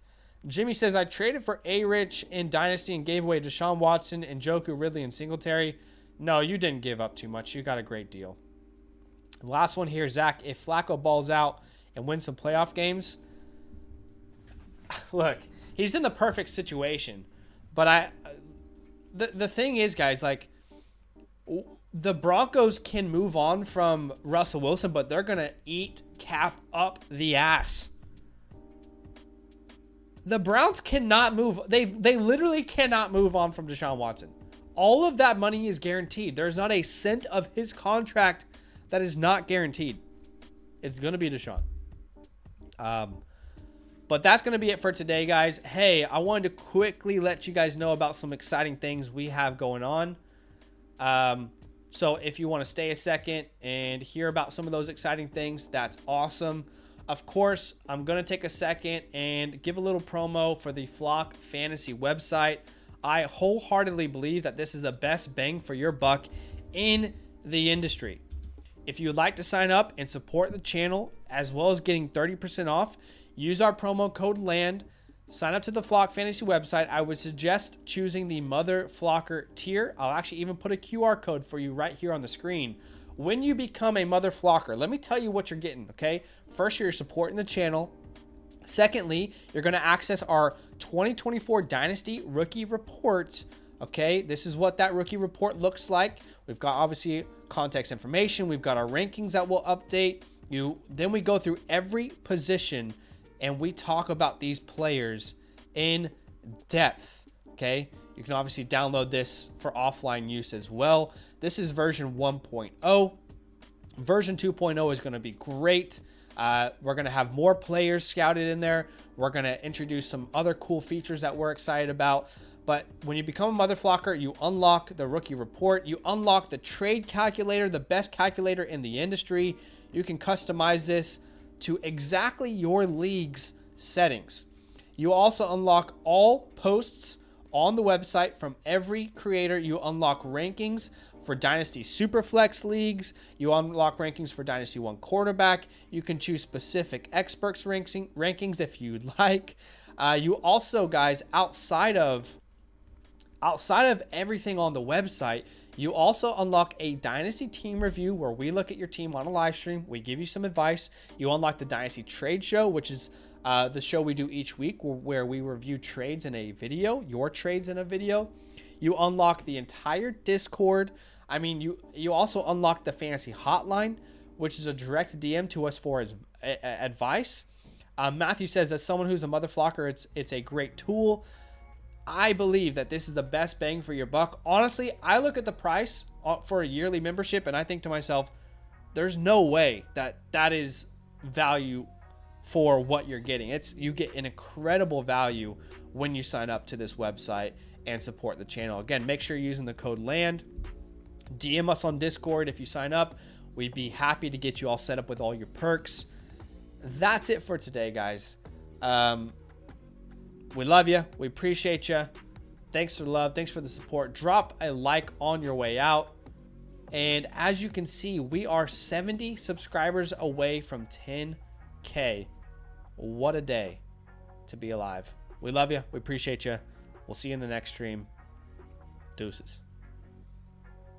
Jimmy says, I traded for A-Rich in Dynasty and gave away Deshaun Watson and Njoku, Ridley, and Singletary. No, you didn't give up too much. You got a great deal. Last one here, Zach. If Flacco balls out and wins some playoff games, look, he's in the perfect situation. But the thing is, guys, like, the Broncos can move on from Russell Wilson, but they're going to eat Cap up the ass. The Browns cannot move. They literally cannot move on from Deshaun Watson. All of that money is guaranteed. There's not a cent of his contract that is not guaranteed. It's going to be Deshaun. But that's going to be it for today, guys. Hey, I wanted to quickly let you guys know about some exciting things we have going on. So if you want to stay a second and hear about some of those exciting things, that's awesome. Of course, I'm going to take a second and give a little promo for the Flock Fantasy website. I wholeheartedly believe that this is the best bang for your buck in the industry. If you would like to sign up and support the channel, as well as getting 30% off, use our promo code LAND. Sign up to the Flock Fantasy website. I would suggest choosing the Mother Flocker tier. I'll actually even put a QR code for you right here on the screen. When you become a Mother Flocker, let me tell you what you're getting, okay? First, you're supporting the channel. Secondly, you're going to access our 2024 Dynasty Rookie Report, okay? This is what that rookie report looks like. We've got, obviously, context information. We've got our rankings that will update you. Then we go through every position and we talk about these players in depth, okay? You can obviously download this for offline use as well. This is version 1.0. Version 2.0 is going to be great. We're going to have more players scouted in there. We're going to introduce some other cool features that we're excited about. But when you become a Mother Flocker, you unlock the rookie report. You unlock the trade calculator, the best calculator in the industry. You can customize this to exactly your league's settings. You also unlock all posts on the website from every creator. You unlock rankings for Dynasty Superflex leagues. You unlock rankings for Dynasty 1 quarterback. You can choose specific experts rankings if you'd like. You also, guys, outside of everything on the website, you also unlock a Dynasty team review where we look at your team on a live stream. We give you some advice. You unlock the Dynasty Trade Show, which is the show we do each week where we review trades in a video, your trades in a video. You unlock the entire Discord. I mean, you also unlock the Fantasy Hotline, which is a direct DM to us for advice. Matthew says, as someone who's a Mother Flocker, it's a great tool. I believe that this is the best bang for your buck. Honestly, I look at the price for a yearly membership and I think to myself, there's no way that is value for what you're getting. You get an incredible value when you sign up to this website and support the channel. Again, make sure you're using the code LAND. DM us on Discord if you sign up. We'd be happy to get you all set up with all your perks. That's it for today, guys. We love you. We appreciate you. Thanks for the love. Thanks for the support. Drop a like on your way out. And as you can see, we are 70 subscribers away from 10K. What a day to be alive. We love you. We appreciate you. We'll see you in the next stream. Deuces.